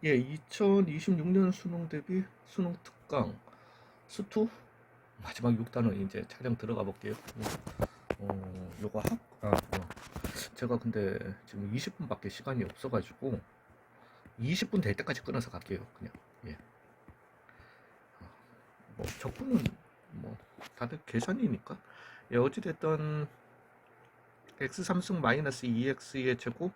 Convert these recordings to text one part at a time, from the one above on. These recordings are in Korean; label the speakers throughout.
Speaker 1: 예, 2026년 수능 대비 수능 특강 수투 마지막 6단원 이제 촬영 들어가 볼게요. 요거 제가 근데 지금 20분밖에 시간이 없어가지고 20분 될 때까지 끊어서 갈게요. 그냥 예. 뭐 적분은 뭐 다들 계산이니까 예, 어찌됐든 x 3승 마이너스 2x의 제곱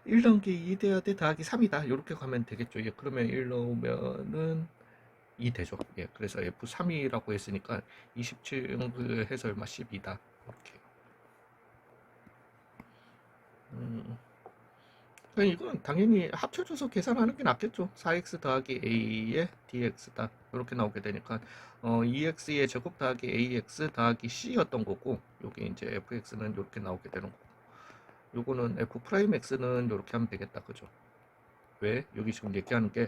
Speaker 1: 1단계 2돼야 돼 더하기 3이다 이렇게 가면 되겠죠. 예, 그러면 1 넣으면은 2 되죠. 예, 그래서 F3이라고 했으니까 27 해서 얼마 12다. 이렇게. 그냥 이건 당연히 합쳐줘서 계산하는 게 낫겠죠. 4x 더하기 a의 dx다. 이렇게 나오게 되니까 2x의 제곱 더하기 ax 더하기 c였던 거고, 요게 이제 fx는 이렇게 나오게 되는 거고, 요거는 f 프라임 x는 이렇게 하면 되겠다, 그죠? 왜? 여기 지금 얘기하는 게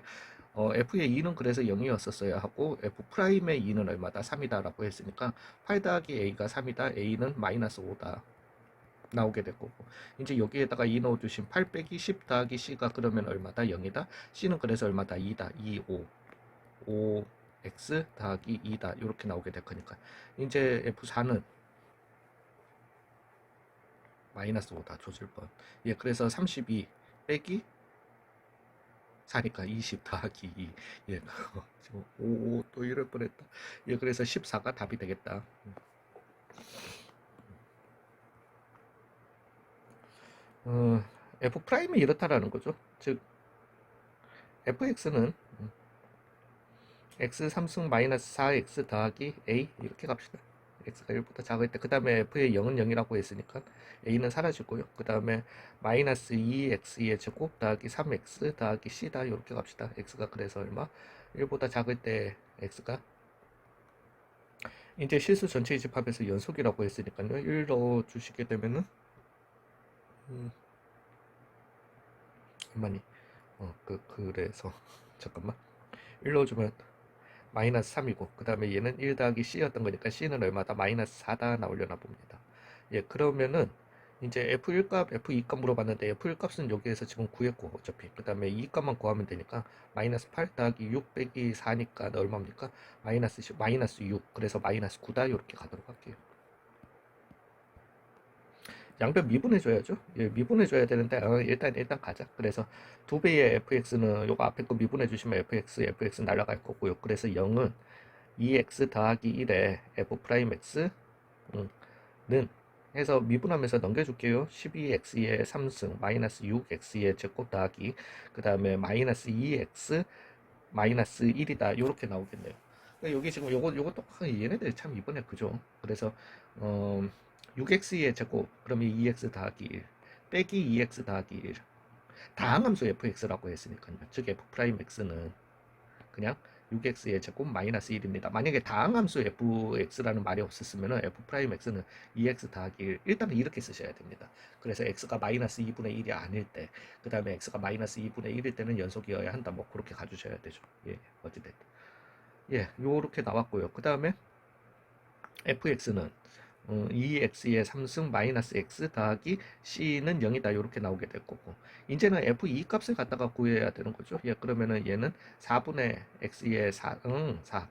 Speaker 1: f의 2는 그래서 0이었었어야 하고 f 프라임의 2는 얼마다? 3이다 라고 했으니까 8 더하기 a가 3이다, a는 마이너스 5다 나오게 될 거고, 이제 여기에다가 2 넣어주신 8 빼기 10 더하기 c가 그러면 얼마다? 0이다. c는 그래서 얼마다? 2다. 2, 5 x 더하기 2다 이렇게 나오게 될 거니까 이제 f4는 마이너스 5다 조질 뻔. 예, 그래서 32 빼기 4니까 20 더하기 2. 예, 지금 5, 또 이럴 뻔했다. 예, 그래서 14가 답이 되겠다. f 프라임이 이렇다라는 거죠. 즉, fx는 x 3승 마이너스 4x 더하기 a 이렇게 갑시다. x가 1보다 작을 때, 그 다음에 f의 0은 0이라고 했으니까 a는 사라지고요. 그 다음에 마이너스 2x의 제곱 더하기 3x 더하기 c다 이렇게 갑시다. x가 그래서 얼마? 1보다 작을 때 x가 이제 실수 전체 집합에서 연속이라고 했으니까요. 1 넣어 주시게 되면은 얼마니? 그래서 잠깐만. 1 넣어주면 마이너스 3이고, 그 다음에 얘는 1 더하기 c였던 거니까 c는 얼마다? 마이너스 4다 나오려나 봅니다. 예, 그러면은 이제 f1 값, f2 값 물어봤는데 f1 값은 여기에서 지금 구했고 어차피 그 다음에 2 값만 구하면 되니까 마이너스 8 더하기 6 빼기 4니까 얼마입니까? 마이너스 6. 그래서 마이너스 9다 이렇게 가도록 할게요. 양변 미분해줘야죠. 예, 미분해줘야 되는데 일단 가자. 그래서 2배의 fx는 요거 앞에 거 미분해주시면 fx 날라갈 거고요. 그래서 0은 2x 더하기 1에 f 프라임 x 는 해서 미분하면서 넘겨줄게요. 12x의 3승 마이너스 6x의 제곱 더하기 그 다음에 마이너스 2x 마이너스 1이다 이렇게 나오겠네요. 그러니까 여기 지금 요것도 얘네들 참 이번에 그죠. 그래서 6x의 제곱 그러면 2x 더하기 1 빼기 2x 더하기 1 다항함수 fx라고 했으니까요. 즉 f 프라임 x는 그냥 6x의 제곱 마이너스 1입니다. 만약에 다항함수 fx라는 말이 없었으면 f 프라임 x는 2x 더하기 1 일단은 이렇게 쓰셔야 됩니다. 그래서 x가 마이너스 2분의 1이 아닐 때, 그 다음에 x가 마이너스 2분의 1일 때는 연속이어야 한다. 뭐 그렇게 가주셔야 되죠. 예, 어찌됐든. 예, 요렇게 나왔고요. 그 다음에 fx는 2x의 3승 마이너스 x 더하기 c는 0이다 이렇게 나오게 될 거고, 이제는 f2 값을 갖다가 구해야 되는 거죠. 예, 그러면은 얘는 4분의 x의 4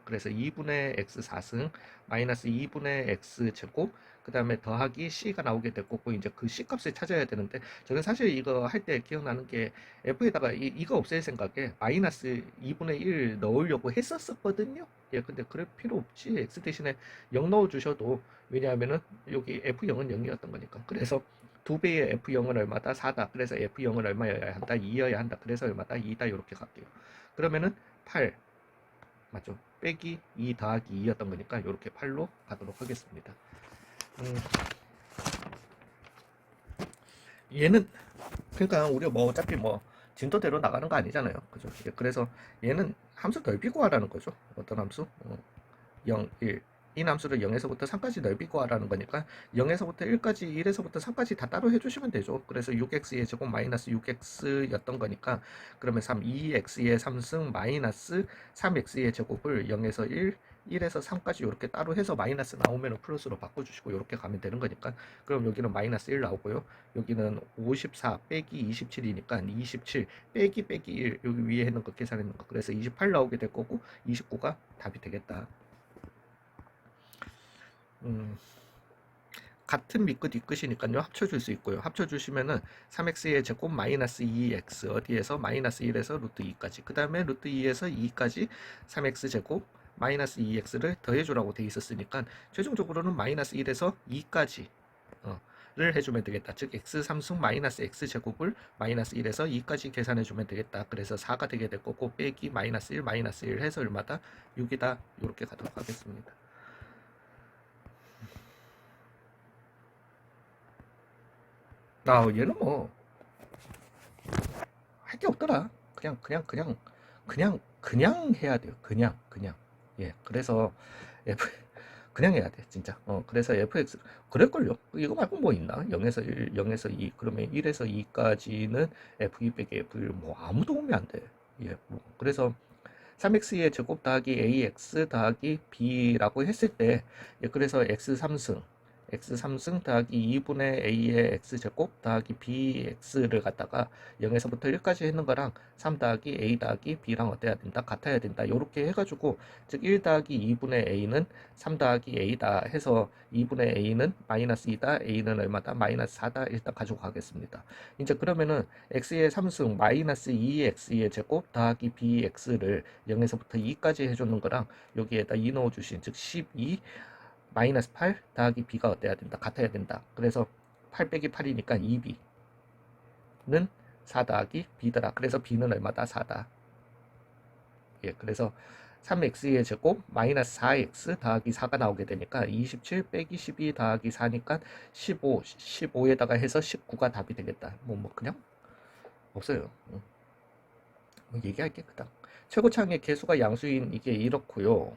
Speaker 1: 그래서 2분의 x 4승 마이너스 2분의 x 제곱 그 다음에 더하기 c가 나오게 될 거고, 이제 그 c 값을 찾아야 되는데 저는 사실 이거 할 때 기억나는 게 f에다가 이거 없앨 생각에 마이너스 2분의 1 넣으려고 했었거든요. 예, 근데 그럴 필요 없지. x 대신에 0 넣어 주셔도, 왜냐하면은 여기 F0은 0이었던 거니까. 그래서 2배의 F0은 얼마다? 4다. 그래서 F0은 얼마여야 한다? 2여야 한다. 그래서 얼마다? 2다. 이렇게 갈게요. 그러면은 8 맞죠? 빼기 2 더하기 2였던 거니까 이렇게 8로 가도록 하겠습니다. 얘는 그러니까 우리가 뭐 어차피 뭐 진도대로 나가는 거 아니잖아요. 그죠? 예, 그래서 얘는 함수 넓이 구하라는 거죠. 어떤 함수? 0, 1. 이 함수를 0에서부터 3까지 넓이 구하라는 거니까 0에서부터 1까지, 1에서부터 3까지 다 따로 해주시면 되죠. 그래서 6x의 제곱 마이너스 6x였던 거니까 그러면 2x의 3승 마이너스 3x의 제곱을 0에서 1, 1에서 3까지 이렇게 따로 해서 마이너스 나오면 플러스로 바꿔주시고 이렇게 가면 되는 거니까, 그럼 여기는 마이너스 1 나오고요. 여기는 54 빼기 27이니까 27 빼기 1 여기 위에 있는 거 계산했는 거, 그래서 28 나오게 될 거고 29가 답이 되겠다. 같은 밑끝 윗끝이니까요. 합쳐줄 수 있고요. 합쳐주시면은 3x의 제곱 마이너스 2x 어디에서 마이너스 1에서 루트 2까지, 그 다음에 루트 2에서 2까지 3x 제곱 마이너스 2x를 더해주라고 돼 있었으니까 최종적으로는 마이너스 1에서 2까지 를 해주면 되겠다. 즉 x3승 마이너스 x제곱을 마이너스 1에서 2까지 계산해주면 되겠다. 그래서 4가 되게 될 거고 빼기 마이너스 1 해서 얼마다? 6이다. 이렇게 가도록 하겠습니다. 얘는 뭐 할 게 없더라. 그냥 해야 돼요. 그냥. 예, 그래서 그냥 해야 돼, 진짜. 그래서 fx 그럴걸요. 이거 말고 뭐 있나? 0에서 1, 0에서 2, 그러면 1에서 2까지는 f2 빼기 f1 뭐 아무 도움이 안 돼. 예, 뭐 그래서 3x의 제곱 더하기 ax 더하기 b라고 했을 때, 예, 그래서 x3승 더하기 2분의 a의 x제곱 더하기 bx를 갖다가 0에서부터 1까지 했는 거랑 3 더하기 a 더하기 b랑 어때야 된다? 같아야 된다. 요렇게 해가지고, 즉 1 더하기 2분의 a는 3 더하기 a다 해서 2분의 a는 마이너스 2다, a는 얼마다? 마이너스 4다. 일단 가지고 가겠습니다. 이제 그러면은 x의 3승 마이너스 2x의 제곱 더하기 bx를 0에서부터 2까지 해주는 거랑 여기에다 2 넣어주신, 즉 12 마이너스 8 더하기 b가 어때야 된다? 같아야 된다. 그래서 8 빼기 8이니까 2b는 4 더하기 b더라. 그래서 b는 얼마다? 4다. 예, 그래서 3x의 제곱 마이너스 4x 더하기 4가 나오게 되니까 27 빼기 12 더하기 4니까 15에다가 해서 19가 답이 되겠다. 뭐 그냥 없어요. 뭐 얘기할 게 그다. 최고차항의 개수가 양수인 이게 이렇고요.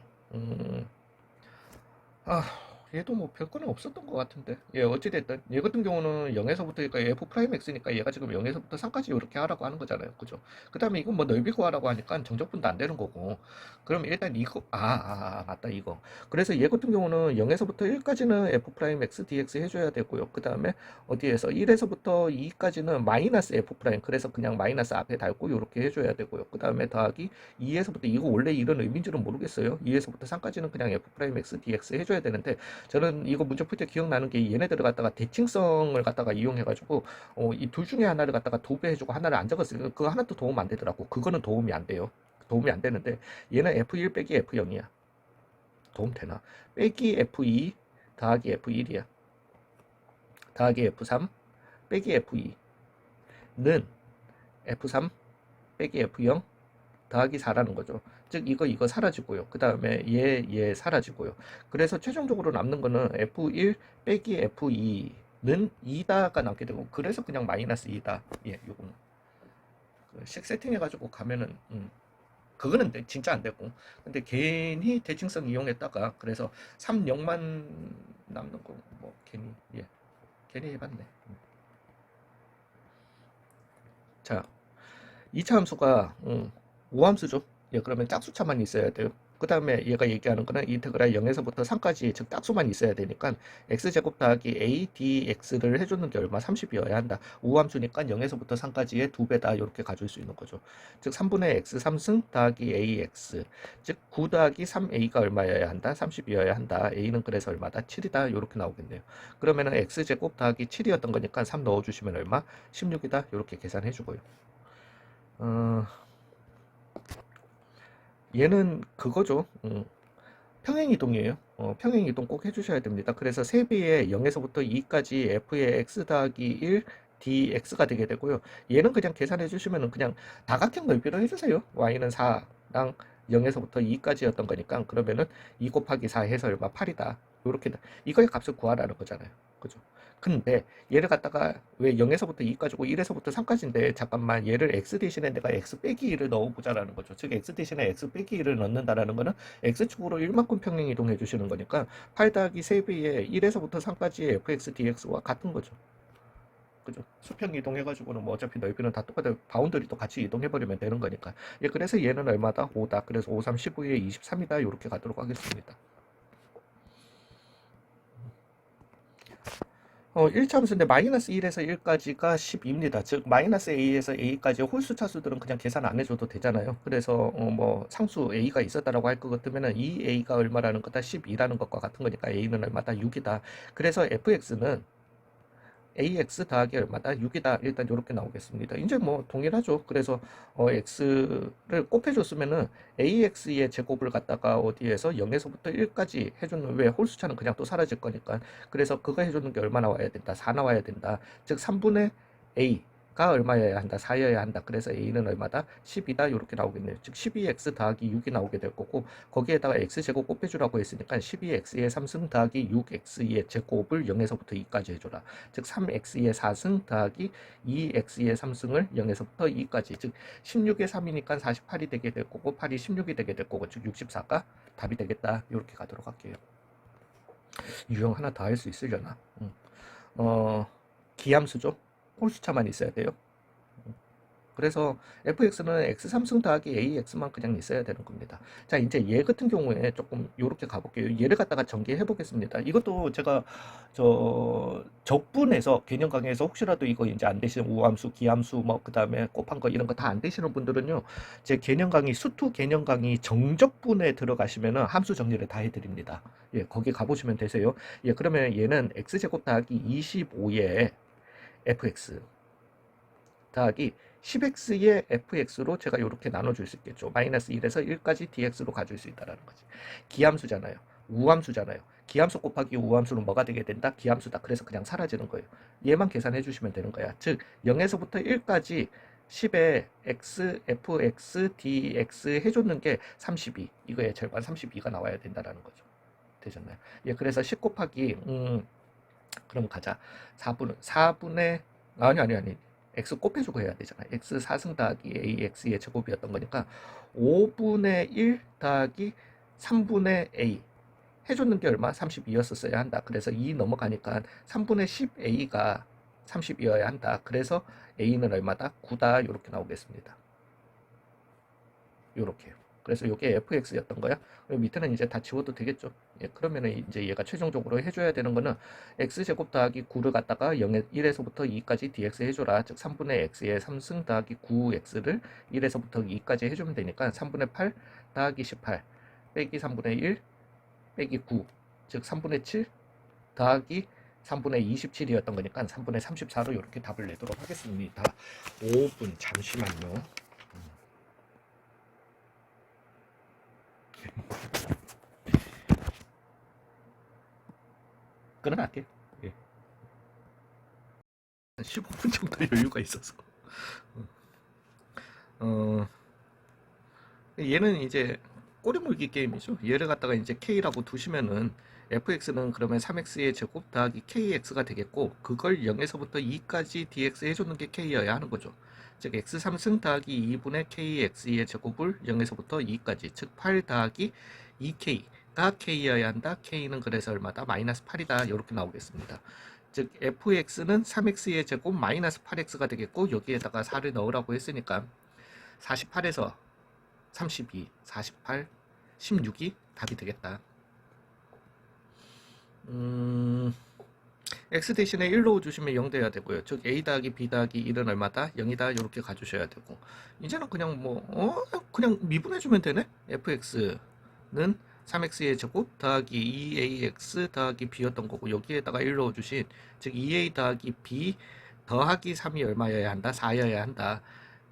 Speaker 1: 얘도 뭐 별거는 없었던 것 같은데. 예, 어찌됐든 얘 같은 경우는 0에서부터, 그러니까 f 프라임 x니까 얘가 지금 0에서부터 3까지 이렇게 하라고 하는 거잖아요. 그죠? 그 다음에 이건 뭐 넓이 구하라고 하니까 정적분도 안 되는 거고. 그럼 일단 이거 맞다, 이거. 그래서 얘 같은 경우는 0에서부터 1까지는 f 프라임 x dx 해줘야 되고요. 그 다음에 어디에서 1에서부터 2까지는 마이너스 f 프라임, 그래서 그냥 마이너스 앞에 달고 이렇게 해줘야 되고요. 그 다음에 더하기 2에서부터, 이거 원래 이런 의미인지는 모르겠어요. 2에서부터 3까지는 그냥 f 프라임 x dx 해줘야 되는데, 저는 이거 문제 풀 때 기억나는 게 얘네들을 갖다가 대칭성을 갖다가 이용해가지고 이 둘 중에 하나를 갖다가 도배해주고 하나를 안 적었어요. 그거 하나도 도움 안 되더라고. 그거는 도움이 안 돼요. 도움이 안 되는데 얘는 F1 빼기 F0이야. 도움 되나? 빼기 F2 더하기 F1이야. 더하기 F3 빼기 F2는 F3 빼기 F0 더하기 4라는 거죠. 즉 이거 사라지고요. 그 다음에 얘 사라지고요. 그래서 최종적으로 남는 거는 F1 빼기 F2는 2다가 남게 되고, 그래서 그냥 마이너스 2다. 예, 요거는 식 세팅해가지고 가면은 그거는 진짜 안 되고, 근데 괜히 대칭성 이용했다가 그래서 3, 0만 남는 거 뭐 괜히 해봤네. 자, 2차 함수가 우함수죠. 예, 그러면 짝수차만 있어야 돼요. 그 다음에 얘가 얘기하는 거는 인테그랄 0에서부터 3까지, 즉 짝수만 있어야 되니까 x제곱 더하기 a dx를 해줬는데 얼마? 30이어야 한다. 우함수니까 0에서부터 3까지의 2배다. 이렇게 가질 수 있는 거죠. 즉 3분의 x 3승 더하기 ax, 즉 9 더하기 3a가 얼마여야 한다? 30이어야 한다. a는 그래서 얼마다? 7이다. 이렇게 나오겠네요. 그러면은 x제곱 더하기 7이었던 거니까 3 넣어주시면 얼마? 16이다. 이렇게 계산해주고요. 얘는 그거죠. 평행이동이에요. 평행이동 꼭 해주셔야 됩니다. 그래서 세배의 0에서부터 2까지 f의 x 더하기 1 dx가 되게 되고요. 얘는 그냥 계산해 주시면 그냥 다각형 넓이로 해주세요. y는 4랑 0에서부터 2까지였던 거니까, 그러면은 2 곱하기 4 해서 얼마? 8이다. 요렇게 이거의 값을 구하라는 거잖아요. 그죠? 근데 얘를 갖다가 왜 0에서부터 2까지고 1에서부터 3까지인데, 잠깐만 얘를 x 대신에 내가 x 빼기 1을 넣어보자라는 거죠. 즉 x 대신에 x 빼기 1을 넣는다라는 거는 x축으로 1만큼 평행 이동해 주시는 거니까 8 더하기 3배의 1에서부터 3까지의 fx dx와 같은 거죠. 그죠? 수평 이동해가지고는 뭐 어차피 넓이는 다 똑같아요. 바운더리도 같이 이동해버리면 되는 거니까. 예, 그래서 얘는 얼마다? 5다. 그래서 5, 3, 15에 23이다. 이렇게 가도록 하겠습니다. 1차함수인데 마이너스 1에서 1까지가 12입니다. 즉 마이너스 a에서 a까지 홀수 차수들은 그냥 계산 안 해줘도 되잖아요. 그래서 뭐 상수 a가 있었다라고 할 것 같으면은 이 a가 얼마라는 거다? 12라는 것과 같은 거니까 a는 얼마다? 6이다. 그래서 fx는 ax 더하기 얼마다? 6이다. 일단 이렇게 나오겠습니다. 이제 뭐 동일하죠. 그래서 x를 곱해줬으면은 ax의 제곱을 갖다가 어디에서 0에서부터 1까지 해주는, 왜 홀수차는 그냥 또 사라질 거니까. 그래서 그거 해주는 게 얼마 나와야 된다? 4 나와야 된다. 즉 3분의 a가 얼마여야 한다? 4여야 한다. 그래서 a는 얼마다? 10이다. 이렇게 나오겠네요. 즉 12x 더하기 6이 나오게 될 거고, 거기에다가 x제곱 곱해주라고 했으니까 12x의 3승 더하기 6x의 제곱을 0에서부터 2까지 해줘라. 즉 3x의 4승 더하기 2x의 3승을 0에서부터 2까지, 즉 16의 3이니까 48이 되게 될 거고 8이 16이 되게 될 거고, 즉 64가 답이 되겠다. 이렇게 가도록 할게요. 유형 하나 더 할 수 있으려나? 기함수죠. 홀수차만 있어야 돼요. 그래서 fx는 x 3승 더하기 ax만 그냥 있어야 되는 겁니다. 자, 이제 얘 같은 경우에 조금 요렇게 가볼게요. 얘를 갖다가 전개해 보겠습니다. 이것도 제가 적분해서 개념 강의에서 혹시라도 이거 이제 안 되시는 우함수, 기함수, 뭐 그다음에 곱한 거 이런 거 다 안 되시는 분들은요, 제 개념 강의 수투 개념 강의 정적분에 들어가시면은 함수 정리를 다 해드립니다. 예, 거기 가보시면 되세요. 예, 그러면 얘는 x제곱 더하기 25에 fx 더하기 10x의 fx로 제가 이렇게 나눠줄 수 있겠죠. 마이너스 1에서 1까지 dx로 가질 수 있다는 거지. 기함수잖아요. 우함수잖아요. 기함수 곱하기 우함수는 뭐가 되게 된다? 기함수다. 그래서 그냥 사라지는 거예요. 얘만 계산해 주시면 되는 거야. 즉 0에서부터 1까지 10에 x, fx, dx 해줬는 게 32. 이거의 절반 32가 나와야 된다는 거죠. 되셨나요? 예, 그래서 10 곱하기 그럼 가자. 4분의 아니 x 곱해주고 해야 되잖아. x 4승 더하기 ax의 제곱이었던 거니까 5분의 1 더하기 3분의 a 해줬는 게 얼마? 32였었어야 한다. 그래서 2 넘어가니까 3분의 10a가 30이어야 한다. 그래서 a는 얼마다? 9다. 이렇게 나오겠습니다. 요렇게요. 그래서 이게 fx였던 거야. 밑에는 이제 다 지워도 되겠죠. 예, 그러면은 이제 얘가 최종적으로 해줘야 되는 거는 x제곱 더하기 9를 갖다가 1에서부터 2까지 dx 해줘라. 즉 3분의 x의 3승 더하기 9x를 1에서부터 2까지 해주면 되니까 3분의 8 더하기 18 빼기 3분의 1 빼기 9, 즉 3분의 7 더하기 3분의 27이었던 거니까 3분의 34로 이렇게 답을 내도록 하겠습니다. 5분 잠시만요. 끊어놨게. 예. 15분 정도 여유가 있어서. 얘는 이제 꼬리물기 게임이죠. 얘를 갖다가 이제 K라고 두시면은 fx는 그러면 3x의 제곱 더하기 kx가 되겠고, 그걸 0에서부터 2까지 dx 해주는 게 k여야 하는 거죠. 즉 x 3승 더하기 2분의 kx의 제곱을 0에서부터 2까지, 즉 8 더하기 2k가 k여야 한다. k는 그래서 얼마다? 마이너스 8이다. 이렇게 나오겠습니다. 즉 fx는 3x의 제곱 마이너스 8x가 되겠고, 여기에다가 4를 넣으라고 했으니까 48에서 32, 48, 16이 답이 되겠다. x 대신에 1 넣어주시면 0 돼야 되고요. 즉 a 더하기 b 더하기 1은 얼마다? 0이다. 이렇게 가주셔야 되고, 이제는 그냥 그냥 미분해주면 되네. fx는 3x의 제곱 더하기 2ax 더하기 b였던 거고, 여기에다가 1 넣어주신, 즉 2a 더하기 b 더하기 3이 얼마여야 한다? 4여야 한다.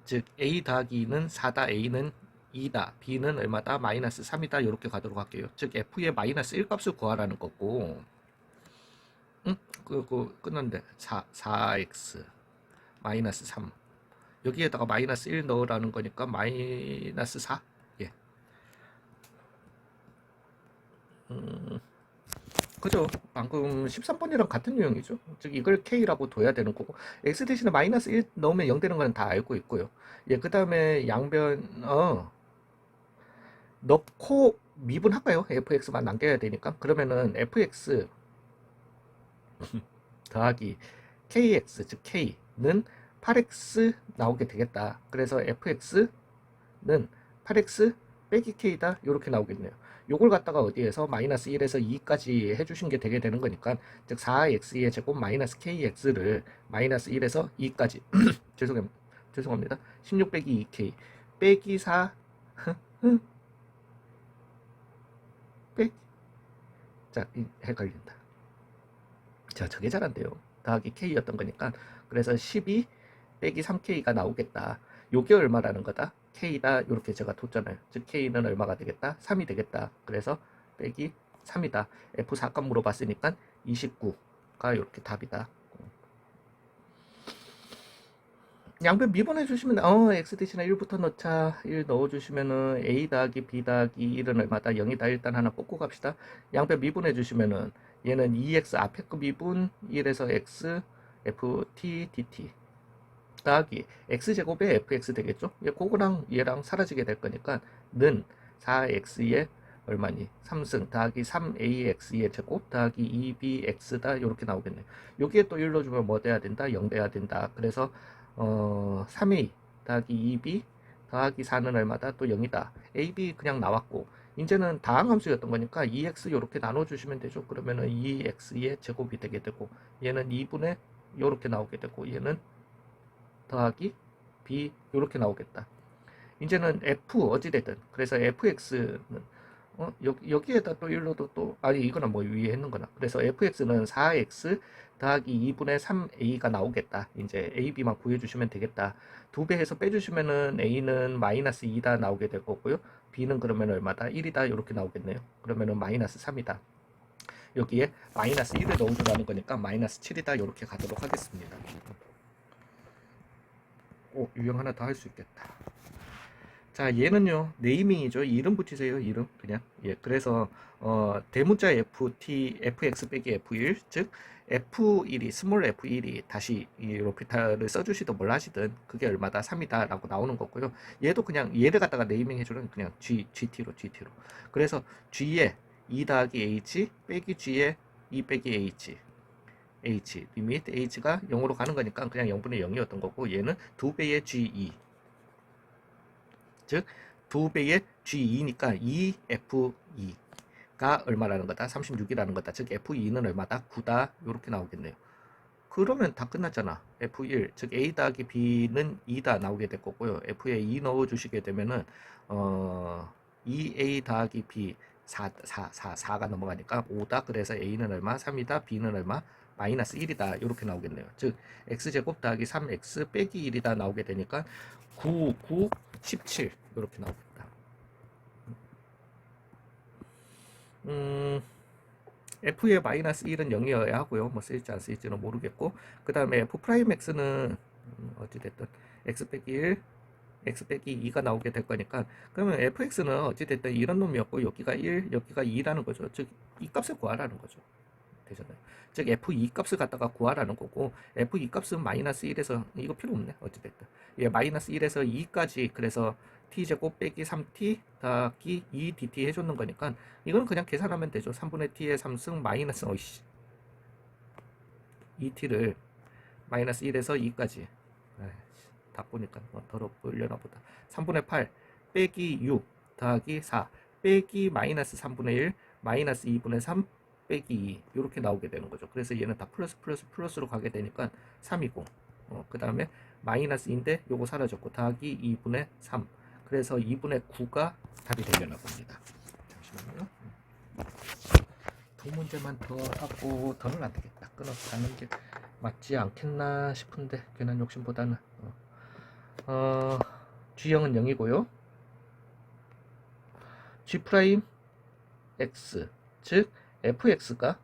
Speaker 1: 즉 a 더하기 2는 4다. a는 2다. b는 얼마다? 마이너스 3이다. 이렇게 가도록 할게요. 즉 f의 마이너스 1값을 구하라는 거고, 끝났는데 4x 마이너스 3, 여기에다가 마이너스 1 넣으라는 거니까 마이너스 4. 예. 그죠. 방금 13번이랑 같은 유형이죠. 즉 이걸 k라고 둬야 되는 거고, x 대신에 마이너스 1 넣으면 0 되는 건 다 알고 있고요. 예, 그 다음에 양변 넣고 미분할까요? fx만 남겨야 되니까. 그러면은 fx 더하기 kx 즉 k는 8x 나오게 되겠다. 그래서 fx는 8x 빼기 k다 이렇게 나오겠네요. 요걸 갖다가 어디에서 마이너스 1에서 2까지 해주신 게 되게 되는 거니까 즉 4x의 제곱 마이너스 kx를 마이너스 1에서 2까지 죄송합니다. 16 빼기 2k 빼기 4 빼기 자 헷갈린다. 자 저게 잘 안 돼요. 더하기 k였던 거니까 그래서 12 빼기 3k가 나오겠다. 요게 얼마라는 거다? k다 이렇게 제가 뒀잖아요. 즉 k는 얼마가 되겠다? 3이 되겠다. 그래서 빼기 3이다. F4 값 물어봤으니까 29가 이렇게 답이다. 양변 미분해 주시면 x 대신에 1부터 넣자. 1 넣어주시면은 a 더하기 b 더하기 1은 얼마다? 0이다. 일단 하나 뽑고 갑시다. 양변 미분해 주시면은 얘는 2x 앞에 거 미분 1에서 x ft dt 더하기 x제곱에 fx 되겠죠? 그거랑 얘랑 사라지게 될 거니까 는 4x의 얼마니? 3승 더하기 3ax의 제곱 더하기 2bx다 이렇게 나오겠네요. 여기에 또 1 넣어주면 뭐 돼야 된다? 0 돼야 된다. 그래서 3a 더하기 2b 더하기 4는 얼마다? 또 0이다. ab 그냥 나왔고 이제는 다항함수였던 거니까 2x 이렇게 나눠주시면 되죠. 그러면은 2x의 제곱이 되게 되고 얘는 2분의 이렇게 나오게 되고 얘는 더하기 b 이렇게 나오겠다. 이제는 f 어찌됐든 그래서 fx는 여기에다 또 1로도 또 아니 이거는 뭐 위에 했는 거나 그래서 fx는 4x 더하기 2분의 3a가 나오겠다. 이제 ab만 구해주시면 되겠다. 2배 해서 빼주시면은 a는 마이너스 2다 나오게 될 거고요. b는 그러면 얼마다? 1이다 이렇게 나오겠네요. 그러면은 마이너스 3이다. 여기에 마이너스 1을 넣어주라는 거니까 마이너스 7이다 이렇게 가도록 하겠습니다. 유형 하나 더 할 수 있겠다. 자 얘는요 네이밍이죠. 이름 붙이세요. 이름 그냥 그래서 대문자 fx 빼기 f1 즉 f1이 스몰 f1이 다시 이 로피탈을 써주시든 뭘 하시든 그게 얼마다 3이다 라고 나오는 거고요. 얘도 그냥 얘를 갖다가 네이밍 해주는 그냥 gt로 그래서 g에 2 더하기 h 빼기 g에 2 빼기 h 리밋 h가 0으로 가는 거니까 그냥 0분의 0이었던 거고 얘는 2배의 g2 즉 2배의 g2니까 2f2가 얼마라는 거다? 36이라는 거다. 즉 f2는 얼마다? 9다 이렇게 나오겠네요. 그러면 다 끝났잖아. f1 즉 a 더하기 b는 2다 나오게 될 거고요. f에 2 넣어주시게 되면은 2a 더하기 b 4가 넘어가니까 5다. 그래서 a는 얼마? 3이다. b는 얼마? 마이너스 1이다. 이렇게 나오겠네요. 즉 x제곱 더하기 3x 빼기 1이다 나오게 되니까 9, 9, 17 이렇게 나오겠다. f의 마이너스 1은 0이어야 하고요. 뭐 쓰일지 안 쓰일지는 모르겠고 그 다음에 f 프라임 x는 어찌됐든 x 빼기 1 x 빼기 2가 나오게 될 거니까 그러면 fx는 어찌됐든 이런 놈이었고 여기가 1 여기가 2라는 거죠. 즉 이 값을 구하라는 거죠. 되잖아요. 즉 f2 값을 갖다가 구하라는 거고 f2 값은 마이너스 1에서 이거 필요 없네. 어찌됐든 마이너스 1에서 2까지 그래서 t제곱 빼기 3t 더하기 2dt 해줬는 거니까 이건 그냥 계산하면 되죠. 3분의 t의 3승 마이너스 2t를 마이너스 1에서 2까지 다 보니까 더럽고 일려나 보다. 3분의 8 빼기 6 더하기 4 빼기 마이너스 3분의 1 마이너스 2분의 3 빼기 2 이렇게 나오게 되는 거죠. 그래서 얘는 다 플러스로 가게 되니까 3이고 그 다음에 마이너스인데 요거 사라졌고 더하기 2분의 3 그래서 2분의 9가 답이 되려나 봅니다. 잠시만요. 두 문제만 더 하고 더는 안 되겠다. 끊어서 가는 게 맞지 않겠나 싶은데 괜한 욕심보다는 G형은 0이고요. G 프라임 X 즉 fx가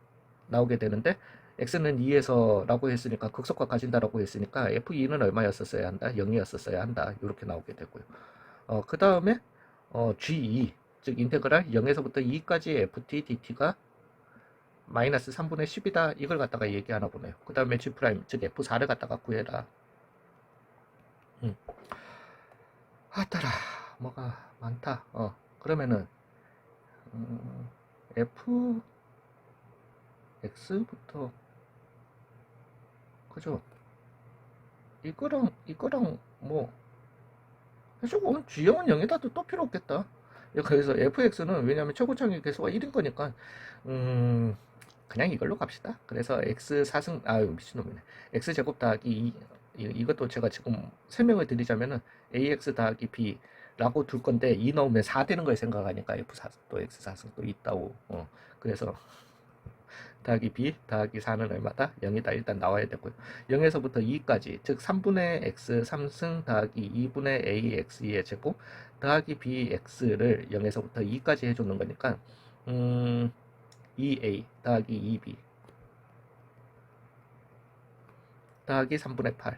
Speaker 1: 나오게 되는데 x는 2에서 라고 했으니까 극속화 가진다라고 했으니까 f2는 얼마였었어야 한다? 0이었었어야 한다. 이렇게 나오게 되고요. 그 다음에 g2 즉 인테그랄 0에서부터 2까지 ft dt가 마이너스 3분의 10이다. 이걸 갖다가 얘기하나 보네요. 그 다음에 g 프라임 즉 f4를 갖다가 구해라. 따라 뭐가 많다. 그러면은 f x부터 그죠? 이거랑 뭐 해주고 G형은 0이다도 또 필요 없겠다. 예, 그래서 fx는 왜냐면 최고창의 개수가 1인 거니까 음 그냥 이걸로 갑시다. 그래서 x 4승 아유 미친놈이네. x 제곱 더하기 2 이것도 제가 지금 설명을 드리자면은 ax 더하기 b 라고 둘 건데 2 넣으면 4 되는 걸 생각하니까 f4 또 x 4승 또 있다고. 그래서 더하기 b 더하기 4는 얼마다? 0이다. 일단 나와야 되고요. 0에서부터 2까지 즉 3분의 x 3승 더하기 2분의 ax 2의 제곱 더하기 bx를 0에서부터 2까지 해주는 거니까 2a 더하기 2b 더하기 3분의 8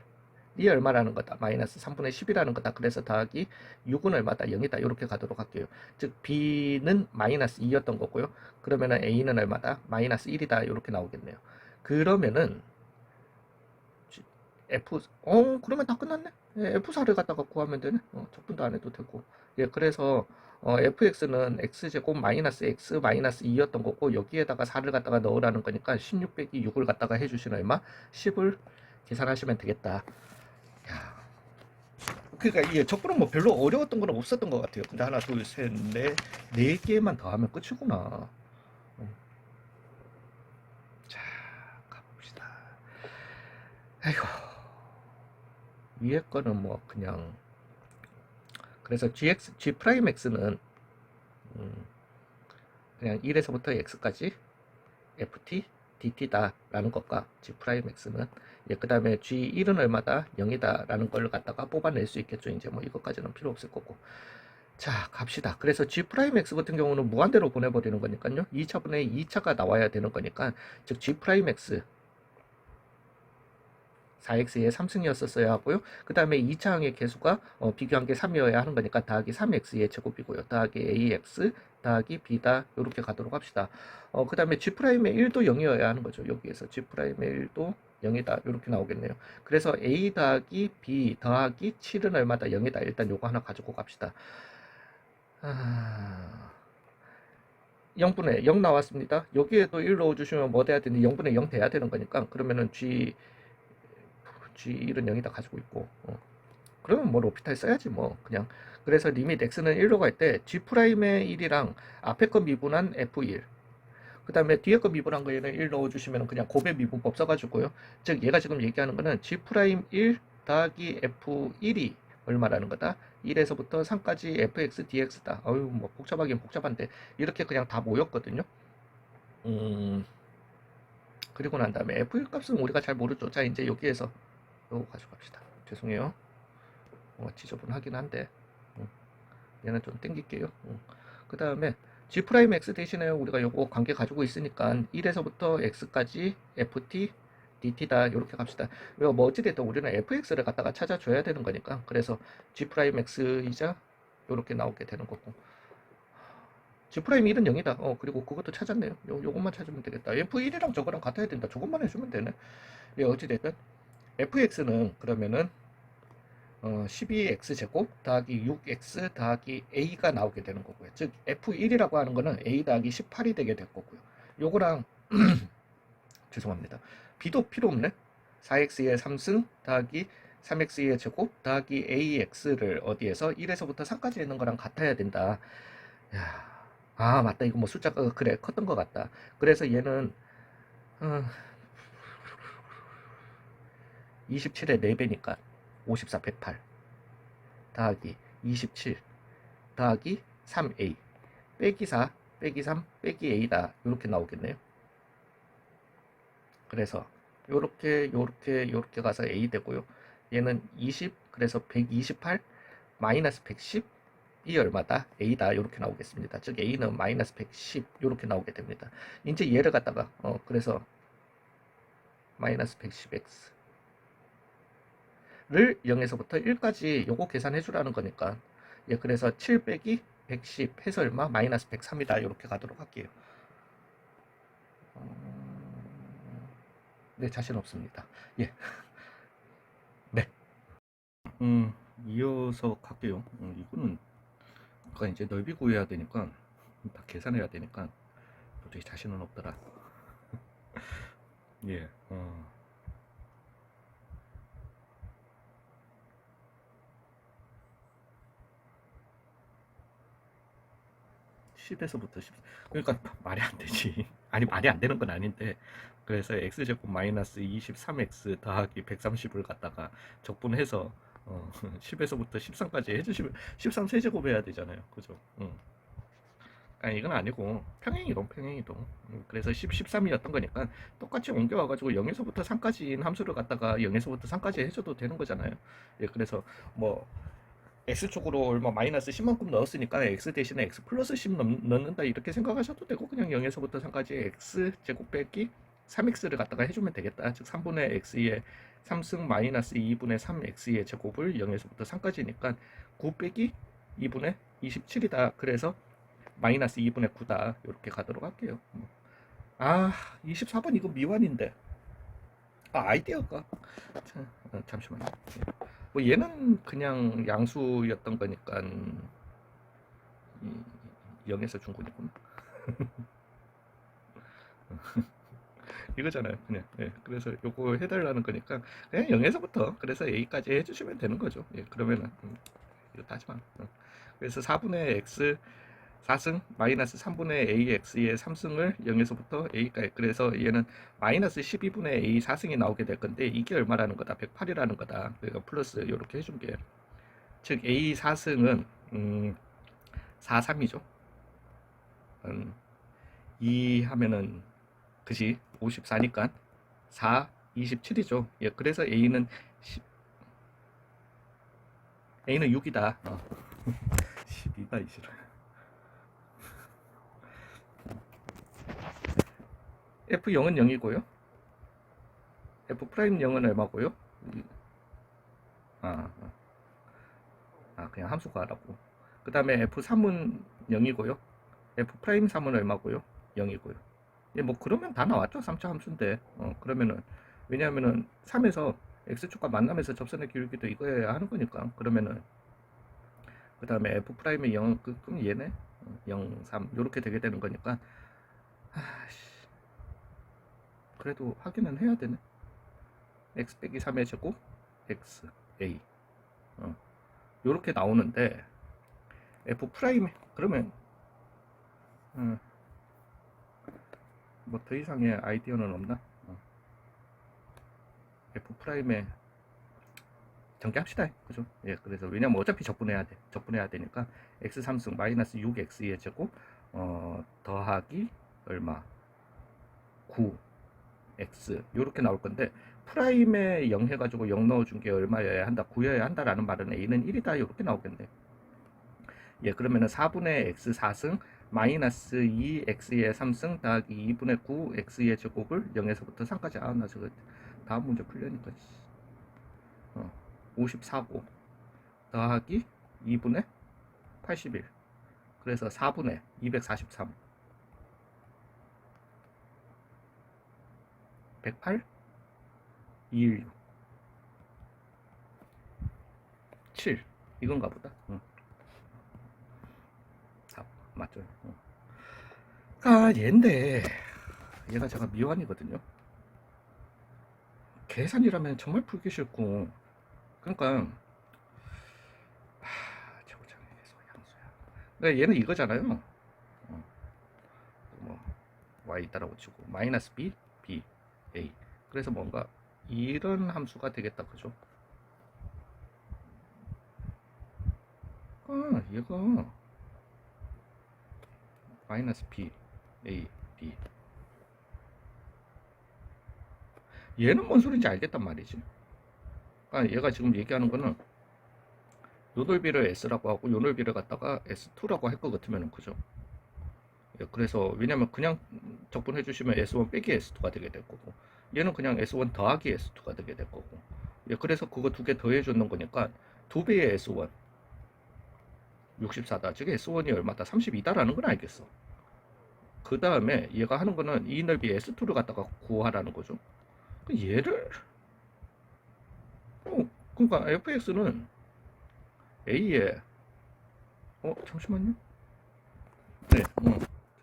Speaker 1: 이 얼마라는 거다? 마이너스 3분의 10이라는 거다. 그래서 더하기 6은 얼마다? 0이다. 이렇게 가도록 할게요. 즉 b는 마이너스 2였던 거고요. 그러면은 a는 얼마다? 마이너스 1이다. 이렇게 나오겠네요. 그러면은 그러면 다 끝났네. 예, f4를 갖다가 구하면 되네. 적분도 안 해도 되고. 예, 그래서 fx는 x제곱 마이너스 x 마이너스 2였던 거고 여기에다가 4를 갖다가 넣으라는 거니까 16 빼기 6을 갖다가 해주시는 얼마? 10을 계산하시면 되겠다. 야, 그러니까 이게 적분은 뭐 별로 어려웠던 건 없었던 것 같아요. 근데 하나, 둘, 셋, 넷, 네 개만 더 하면 끝이구나. 자, 가봅시다. 아이고, 위에 거는 뭐 그냥 그래서 g 프라임 x는 그냥 1에서부터 x까지 ft dt다 라는 것과 g 프라임 x는 그 다음에 g1은 얼마다 0이다 라는 걸 갖다가 뽑아낼 수 있겠죠. 이제 뭐 이것까지는 필요 없을 거고. 자, 갑시다. 그래서 g 프라임 x 같은 경우는 무한대로 보내버리는 거니까요. 2차분의 2차가 나와야 되는 거니까 즉 g 프라임 x 4x의 3승이었었어야 하고요. 그 다음에 2차항의 개수가 비교한 게 3이어야 하는 거니까 더하기 3x의 제곱이고요. 더하기 ax 더하기 b다 이렇게 가도록 합시다. 그 다음에 g'의 1도 0이어야 하는 거죠. 여기에서 g'의 1도 0이다 이렇게 나오겠네요. 그래서 a 더하기 b 더하기 7은 얼마다? 0이다. 일단 요거 하나 가지고 갑시다. 0분의 0 나왔습니다. 여기에도 1 넣어주시면 뭐 돼야 되는데 0분의 0 돼야 되는 거니까 그러면은 G1은 0이다 가지고 있고 그러면 뭐 로피탈 써야지 뭐 그냥. 그래서 리밋 x는 1로 갈 때 G'의 1이랑 앞에 거 미분한 F1 그 다음에 뒤에 거 미분한 거에는 1 넣어주시면 그냥 곱의 미분법 써가지고요. 즉 얘가 지금 얘기하는 거는 G'1 더하기 F1이 얼마라는 거다? 1에서부터 3까지 fx dx다. 어휴 뭐 복잡하긴 복잡한데 이렇게 그냥 다 모였거든요. 그리고 난 다음에 f1 값은 우리가 잘 모르죠. 자 이제 여기에서 요거 가져갑시다. 죄송해요. 지저분하긴 한데 얘는 좀 땡길게요. 그 다음에 G'X 대신에 우리가 요거 관계 가지고 있으니까 1에서부터 x까지 ft dt다 이렇게 갑시다. 뭐 어찌됐든 우리는 fx를 갖다가 찾아줘야 되는 거니까 그래서 G'X이자 이렇게 나오게 되는 거고 G'1은 0이다. 그리고 그것도 찾았네요. 요것만 찾으면 되겠다. f1이랑 저거랑 같아야 된다. 저것만 해주면 되네. 예, 어찌됐든 fx는 그러면은 12x제곱 더하기 6x 더하기 a가 나오게 되는 거고요. 즉 f1이라고 하는 거는 a 더하기 18이 되게 될 거고요. 요거랑 죄송합니다. b도 필요 없네. 4x의 3승 더하기 3x의 제곱 더하기 ax를 어디에서 1에서부터 3까지 있는 거랑 같아야 된다. 야, 맞다. 이거 뭐 숫자가 그래 컸던 것 같다. 그래서 얘는 27의 4배니까 54, 108 더하기 27 더하기 3a 빼기 4 빼기 3 빼기 a다 이렇게 나오겠네요. 그래서 요렇게 가서 a 되고요. 얘는 20 그래서 128 마이너스 110 이 얼마다? a다 이렇게 나오겠습니다. 즉 a는 마이너스 110 이렇게 나오게 됩니다. 이제 얘를 갖다가 그래서 마이너스 110x 를 0에서부터 1까지 요거 계산해 주라는 거니까 예, 그래서 7 빼기 110 해서 얼마? 마이너스 103이다 이렇게 가도록 할게요. 네, 자신 없습니다. 예. 네. 이어서 갈게요. 이거는 아까 이제 넓이 구해야 되니까 다 계산해야 되니까 도저히 자신은 없더라. 예. 10에서부터 10. 그러니까 말이 안 되지. 아니 말이 안 되는 건 아닌데. 그래서 x제곱 마이너스 23x 더하기 130을 갖다가 적분해서 10에서부터 13까지 해주시면 13 세제곱 해야 되잖아요. 그죠? 아니 이건 아니고 평행이동 평행이동. 그래서 10, 13이었던 거니까 똑같이 옮겨와가지고 0에서부터 3까지인 함수를 갖다가 0에서부터 3까지 해줘도 되는 거잖아요. 예, 그래서 뭐 x쪽으로 얼마 마이너스 10만큼 넣었으니까 x 대신에 x 플러스 10 넣는다 이렇게 생각하셔도 되고, 그냥 0에서부터 3까지 x 제곱 빼기 3x를 갖다가 해주면 되겠다. 즉 3분의 x의 3승 마이너스 2분의 3x의 제곱을 0에서부터 3까지니까 9 빼기 2분의 27이다. 그래서 마이너스 2분의 9다. 이렇게 가도록 할게요. 24번 이거 미완인데. 아이디어가. 잠시만요. 뭐 얘는 그냥 양수였던 거니까 0에서 중군이구나. 이거잖아요. 그냥. 예, 그래서 요거 해달라는 거니까 그냥 0에서부터 그래서 A까지 해주시면 되는 거죠. 예, 그러면은 이거 하지 마. 그래서 4분의 x 4승 마이너스 3분의 AX의 3승을 0에서부터 A까지. 그래서 얘는 마이너스 12분의 A 4승이 나오게 될 건데 이게 얼마라는 거다? 108이라는 거다. 그러니까 플러스 이렇게 해준 게, 즉 A 4승은 4, 3이죠. 2 하면은 그지 54니까 4, 27이죠. 예, 그래서 A는 6이다. 12가 이시라. F0은 0이고요. F'0은 얼마고요? 그냥 함수가 하라고. 그 다음에 F3은 0이고요. F'3은 얼마고요? 0이고요. 예, 뭐 그러면 다 나왔죠. 3차 함수인데. 그러면은 왜냐하면은 3에서 x축과 만나면서 접선의 기울기도 이거여야 하는 거니까. 그러면은 그 다음에 F'의 0, 그럼 얘네 0, 3 요렇게 되게 되는 거니까. 그래도 확인은 해야 되네. x 빼기 3의 제곱 x a 요렇게 나오는데 f 프라임 그러면 뭐 더 이상의 아이디어는 없나? f 프라임에 전개합시다. 그죠? 예, 그래서 왜냐면 어차피 적분해야 되니까 x 3승 마이너스 6x의 제곱 더하기 얼마 9 x 요렇게 나올 건데, 프라임에 0 해가지고 0 넣어준 게 얼마여야 한다? 9여야 한다라는 말은 a는 1이다 이렇게 나오겠네. 예, 그러면은 4분의 x 4승 마이너스 2x의 3승 더하기 2분의 9x의 제곱을 0에서부터 3까지. 나 저거 다음 문제 풀려니까 54고 더하기 2분의 81. 그래서 4분의 243 108 216 7 이건가 보다. 맞죠? 얘인데 얘가 제가 미완이거든요. 계산이라면 정말 풀기 싫고, 그러니까 제곱장에서 양수야. 그러니까 얘는 이거잖아요. 뭐 y 따라고 치고 마이너스 b, b, a. 그래서 뭔가 이런 함수가 되겠다, 그죠? 얘가 마이너스 b, a, b. 얘는 뭔 소린지 알겠단 말이지. 얘가 지금 얘기하는 거는 요 넓이를 s라고 하고 요 넓이를 갖다가 s2라고 할 것 같으면 그죠? 예, 그래서 왜냐면 그냥 적분해 주시면 s1 빼기 s2가 되게 될 거고, 얘는 그냥 s1 더하기 s2가 되게 될 거고. 예, 그래서 그거 두 개 더해 주는 거니까 2배의 s1 64다. 즉 s1이 얼마다? 32다라는 건 알겠어. 그 다음에 얘가 하는 거는 이 넓이 s2를 갖다가 구하라는 거죠. 얘를 그러니까 fx는 a에 잠시만요. 네,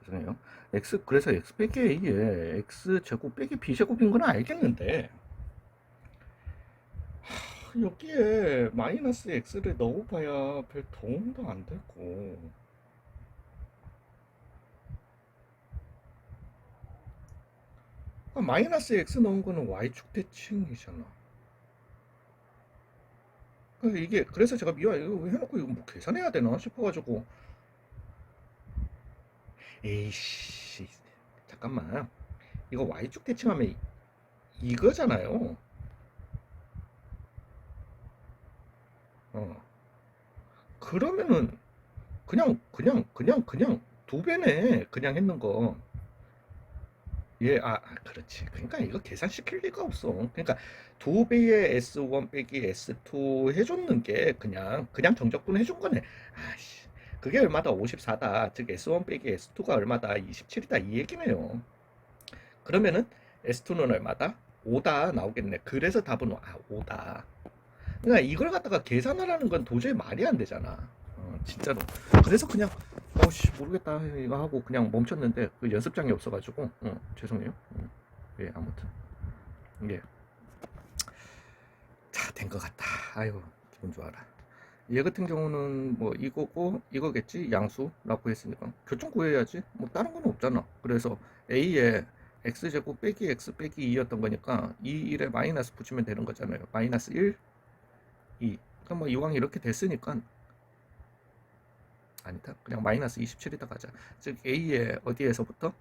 Speaker 1: 죄송해요. x 그래서 x 빼기 a에 x 제곱 빼기 b 제곱인 건 알겠는데 여기에 마이너스 x를 넣어봐야 별 도움도 안 되고, 마이너스 x 넣은 거는 y축 대칭이잖아. 이게 그래서 제가 이거 해놓고 이거 뭐 계산해야 되나 싶어가지고. 에이씨, 잠깐만. 이거 y축 대칭하면 이거잖아요. 어. 그러면은 그냥 두 배네. 그냥 했는 거. 예, 그렇지. 그러니까 이거 계산시킬 리가 없어. 그러니까 두 배의 S1 빼기 S2 해줬는 게 그냥 정적분 해준 거네. 아씨, 그게 얼마다? 54다. 즉 S1 빼기 S2가 얼마다? 27이다. 이 얘기네요. 그러면은 S2는 얼마다? 5다 나오겠네. 그래서 답은 5다. 그러니까 이걸 갖다가 계산하라는 건 도저히 말이 안 되잖아. 진짜로. 그래서 그냥 어씨 모르겠다 이거 하고 그냥 멈췄는데 그 연습장이 없어가지고 죄송해요. 예, 아무튼 예, 자, 된 것 같다. 아유, 기분 좋아라. 얘 같은 경우는 뭐 이거고 이거겠지, 양수라고 했으니까 교점 구해야지. 뭐 다른 건 없잖아. 그래서 A에 x제곱 빼기 x 빼기 2였던 거니까 2, 1에 마이너스 붙이면 되는 거잖아요. 마이너스 1, 2. 그럼 뭐 이왕 이렇게 됐으니까 아니다. 그냥 마이너스 27이다 가자. 즉 A의 어디에서부터?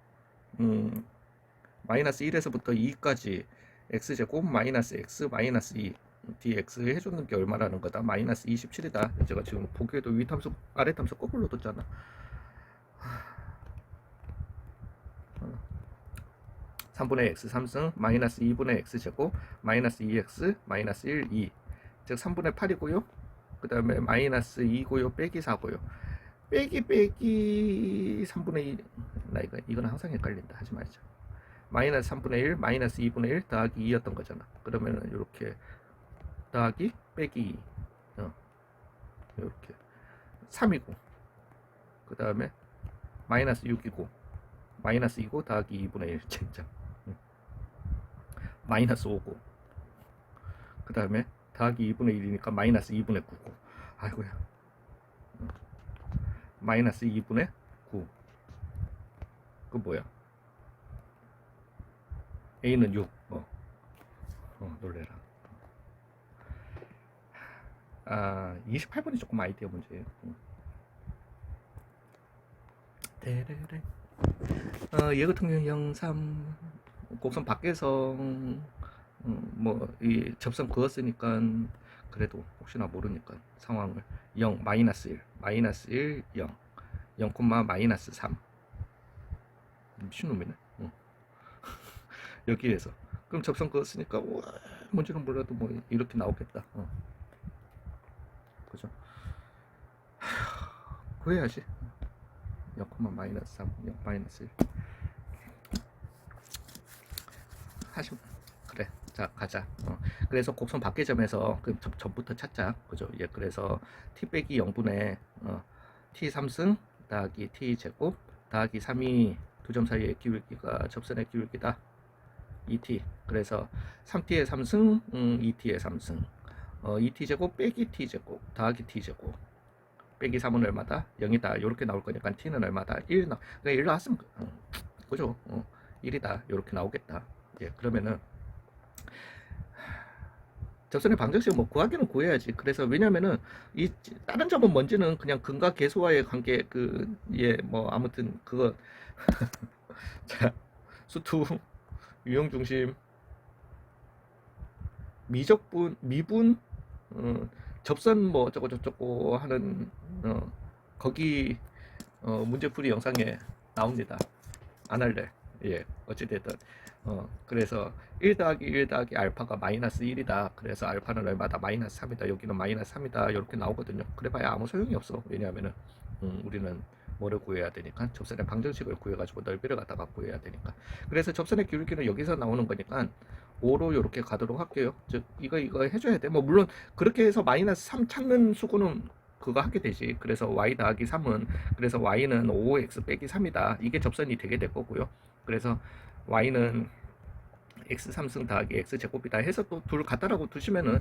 Speaker 1: 마이너스 1에서부터 2까지 x제곱 마이너스 x 마이너스 2 dx 해주는 게 얼마라는 거다? 마이너스 27이다. 제가 지금 보기에도 위탐수 아래탐수 거꾸로 뒀잖아. 3분의 x 3승 마이너스 2분의 x제곱 마이너스 2x 마이너스 1 2. 즉 3분의 8이고요. 그 다음에 마이너스 2고요 빼기 4고요. 빼기 3분의 1. 나 이건 항상 헷갈린다. 하지 말자. 마이너스 3분의 1 마이너스 2분의 1 더하기 2였던 거잖아. 그러면은 이렇게 더하기 빼기 2. 이렇게 3이고 그 다음에 마이너스 6이고 마이너스 2고 더하기 2분의 1 진짜. 마이너스 5고 그 다음에 더하기 2분의 1이니까 마이너스 2분의 9고. 아이고야. 마이너스 2분의 9. 그 뭐야? A는 6. 놀래라. 28번이 조금 아이디어 문제예요. 얘 같은 경우 0, 3 곡선 밖에서 뭐 이 접선 그었으니까 그래도 혹시나 모르니까 상황을 0, 마이너스 1, 마이너스 1, 0, 0, 마이너스 3. 미친놈이네. 여기에서 그럼 접선 그었으니까 뭔지는 몰라도 뭐 이렇게 나오겠다. 그죠? 구해야지. 0, 마이너스 3, 0, 마이너스 1. 하시면 그래. 자, 가자. 그래서 곡선 밖의 점에서 그 점부터 찾자. 그죠? 예, 그래서 t 빼기 0분의 t 3승 더하기 t 제곱 더하기 3이 두 점 사이의 기울기가 접선의 기울기다. 2t. 그래서 3t의 3승, 2t의 3승. 2t 제곱 빼기 t 제곱 더하기 t 제곱 빼기 3은 얼마다? 0이다. 이렇게 나올 거니까 t는 얼마다? 1 나. 그러니까 1 나왔으면 그죠? 1이다. 이렇게 나오겠다. 예, 그러면은 접선의 방정식 뭐 구하기는 구해야지. 그래서 왜냐면은 이 다른 점은 뭔지는 그냥 근과 계수와의 관계 뭐 아무튼 그거 자, 수투 유형 중심 미적분 미분 접선 뭐 어쩌고 저쩌고 하는 거기 문제풀이 영상에 나옵니다. 안 할래. 예, 어찌됐든 그래서 1 더하기 1 더하기 알파가 마이너스 1이다. 그래서 알파는 얼마다? 마이너스 3이다. 여기는 마이너스 3이다. 이렇게 나오거든요. 그래봐야 아무 소용이 없어. 왜냐하면은 우리는 뭐를 구해야 되니까 접선의 방정식을 구해가지고 넓이를 갖다가 구해야 되니까. 그래서 접선의 기울기는 여기서 나오는 거니까 5로 이렇게 가도록 할게요. 즉 이거 해줘야 돼. 뭐 물론 그렇게 해서 마이너스 3 찾는 수고는 그거 하게 되지. 그래서 y 더하기 3은 그래서 y는 5x 빼기 3이다. 이게 접선이 되게 될 거고요. 그래서 y는 x 3승 더하기 x 제곱이다 해서 또 둘 같다라고 두시면은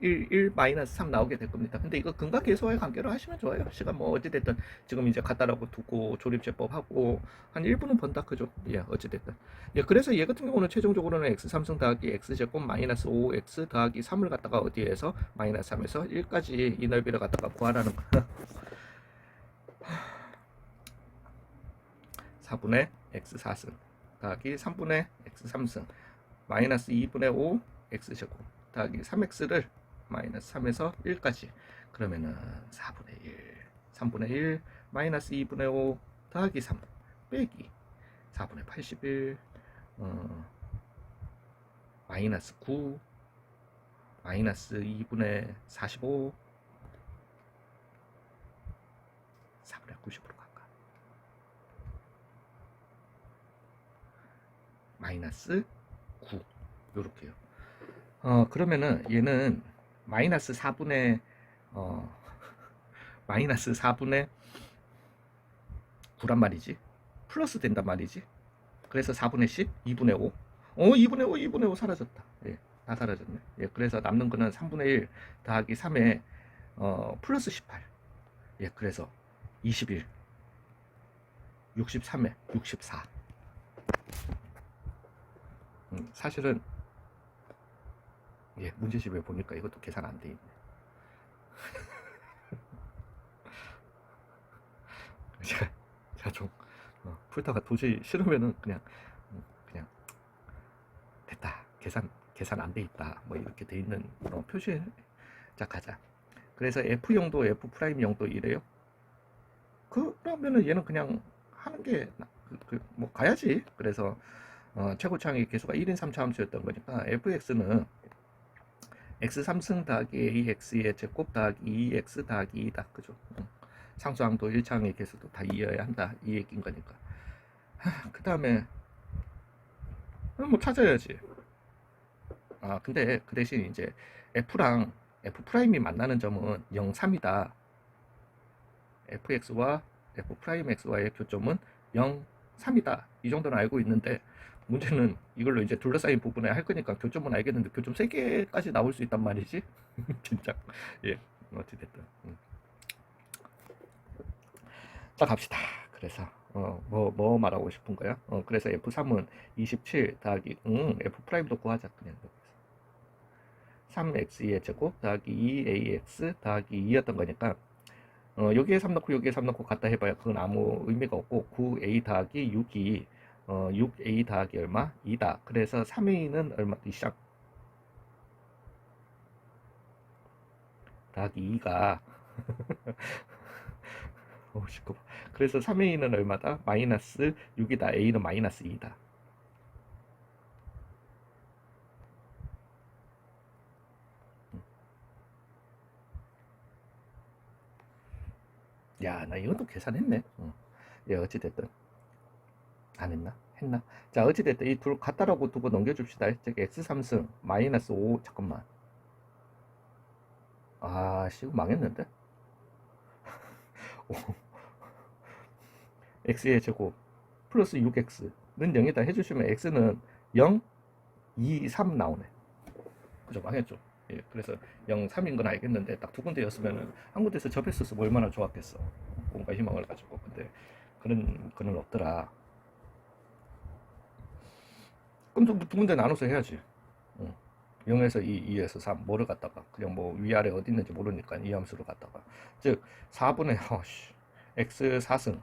Speaker 1: 1 마이너스 3 나오게 될 겁니다. 근데 이거 근각계수와의 관계로 하시면 좋아요. 시간 뭐 어찌됐든 지금 이제 같다라고 두고 조립제법 하고 한 1분은 번다 그죠? 예, 어찌됐든. 예, 그래서 얘 같은 경우는 최종적으로는 x 3승 더하기 x 제곱 마이너스 5x 더하기 3을 갖다가 어디에서 마이너스 3에서 1까지 이 넓이를 갖다가 구하라는 거. 4분의 x 4승 더하기 3분의 x 3승 마이너스 2분의 5 x제곱 더하기 3x를 마이너스 3에서 1까지 그러면은 4분의 1 3분의 1 마이너스 2분의 5 더하기 3 빼기 4분의 81 마이너스 9 마이너스 2분의 45 4분의 90으로 갈까 마이너스 9 요렇게요. 그러면은 얘는 마이너스 4분의 마이너스 4분의 9란 말이지. 플러스 된단 말이지. 그래서 4분의 10, 2분의 5. 2분의 5 사라졌다. 예, 다 사라졌네. 예, 그래서 남는 거는 3분의 1 더하기 3에 플러스 18. 예, 그래서 21, 63에 64. 사실은 예, 문제집에 보니까 이것도 계산 안 돼 있네. 제가 좀 풀다가 도저히 싫으면은 그냥 됐다. 계산 안 돼 있다. 뭐 이렇게 돼 있는 표시 자 가자. 그래서 F용도 F'용도 이래요. 그러면은 얘는 그냥 하는 게 뭐 가야지. 그래서 최고차항의 계수가 1인 3차함수였던 거니까 fx는 x 3승 더하기 ax의 제곱 더하기 2x 더하기 2다. 그죠? 상수항도 1차항의 계수도 다 이어야 한다. 이 얘기인 거니까. 그 다음에 뭐 찾아야지. 근데 그 대신 이제 f랑 f'이 만나는 점은 0, 3이다. fx와 f'x와의 교점은 0, 3이다. 이 정도는 알고 있는데 문제는 이걸로 이제 둘러싸인 부분에 할 거니까 교점은 알겠는데 교점 3개까지 나올 수 있단 말이지. 진짜. 예, 어찌됐든. 자, 갑시다. 그래서 뭐 말하고 싶은 거야? 그래서 F3은 27 더하기 F'도 구하자. 그냥 3x의 제곱 더하기 2ax 더하기 2였던 거니까 여기에 3 넣고 여기에 3 넣고 갖다 해봐야 그건 아무 의미가 없고 9a 더하기 6이 6a 더하기 얼마? 2다. 그래서 3a는 얼마? 시작 더하기 2가 시끄러. 그래서 3a는 얼마다? 마이너스 6이다. a는 마이너스 2다. 야, 나 이것도 계산했네. 예, 어찌됐든. 안 했나? 했나? 자, 어찌됐든 이 둘 같다라고 두고 넘겨줍시다. 즉, x3승 마이너스 5, 잠깐만. 이거 망했는데? x의 제곱 플러스 6x는 0이다 해주시면 x는 0, 2, 3 나오네. 그죠? 망했죠? 예, 그래서 0, 3인 건 알겠는데 딱 두 군데였으면 한 군데서 접했었으면 얼마나 좋았겠어. 뭔가 희망을 가지고. 근데 그런 없더라. 그럼 두 군데 나눠서 해야지. 0에서 2, 2에서 3 뭐를 갖다가 그냥 뭐 위아래 어디 있는지 모르니까 이 함수를 갖다가 즉 4분의 x 4승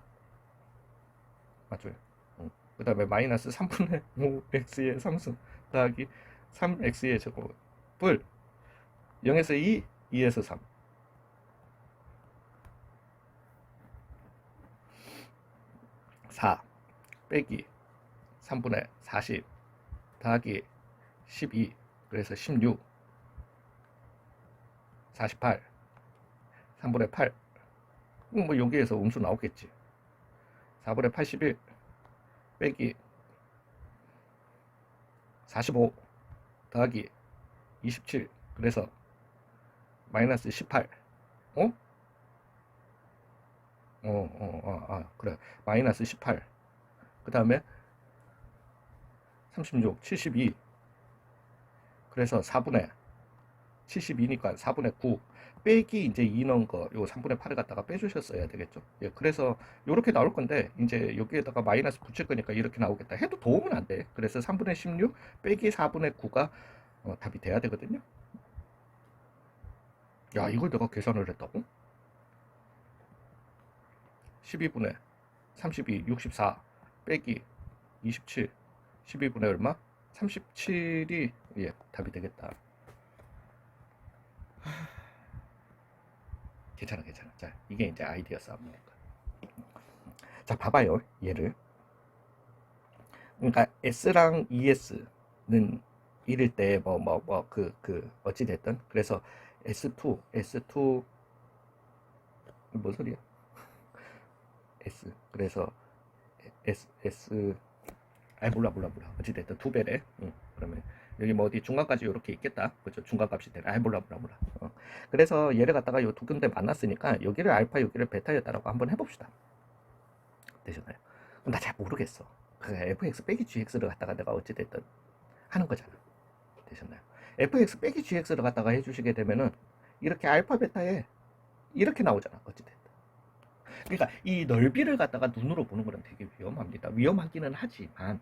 Speaker 1: 맞죠? 그 다음에 마이너스 3분의 5 x의 3승 더하기 3x의 제곱을 0에서 2, 2에서 3 4 빼기 3분의 40 더하기 12 그래서 16 48 3분의 8 뭐 여기에서 음수 나오겠지. 4분의 81 빼기 45 더하기 27 그래서 마이너스 18 그래 마이너스 18 그 다음에 36, 72. 그래서 4분의 72니까 4분의 9 빼기 이제 2 넣은 거, 요 3분의 8을 갖다가 빼주셨어야 되겠죠. 예, 그래서 요렇게 나올 건데, 이제 여기에다가 마이너스 붙일 거니까 이렇게 나오겠다 해도 도움은 안 돼. 그래서 3분의 16 빼기 4분의 9가 답이 돼야 되거든요. 야, 이걸 내가 계산을 했다고? 12분의 32, 64 빼기 27, 12분의 얼마? 37이 예, 답이 되겠다. 괜찮아, 괜찮아. 자, 이게 이제 아이디어 싸움이니까. 자, 봐봐요, 얘를. 그러니까 S랑 ES는 이럴 때 어찌됐든 그래서 S2 뭔 소리야? 그래서 S 몰라 어찌됐든 두 배래. 그러면 여기 뭐 어디 중간까지 이렇게 있겠다, 그죠? 중간값이 되네. 몰라. 그래서 얘를 갖다가 요 두 군데 만났으니까 여기를 알파 여기를 베타였다라고 한번 해봅시다. 되셨나요? 그럼 나 잘 모르겠어. 그 fx 빼기 gx를 갖다가 내가 어찌됐든 하는 거잖아. 되셨나요? fx 빼기 gx를 갖다가 해주시게 되면은 이렇게 알파 베타에 이렇게 나오잖아. 어찌됐든. 그러니까 이 넓이를 갖다가 눈으로 보는 거는 되게 위험합니다. 위험하기는 하지만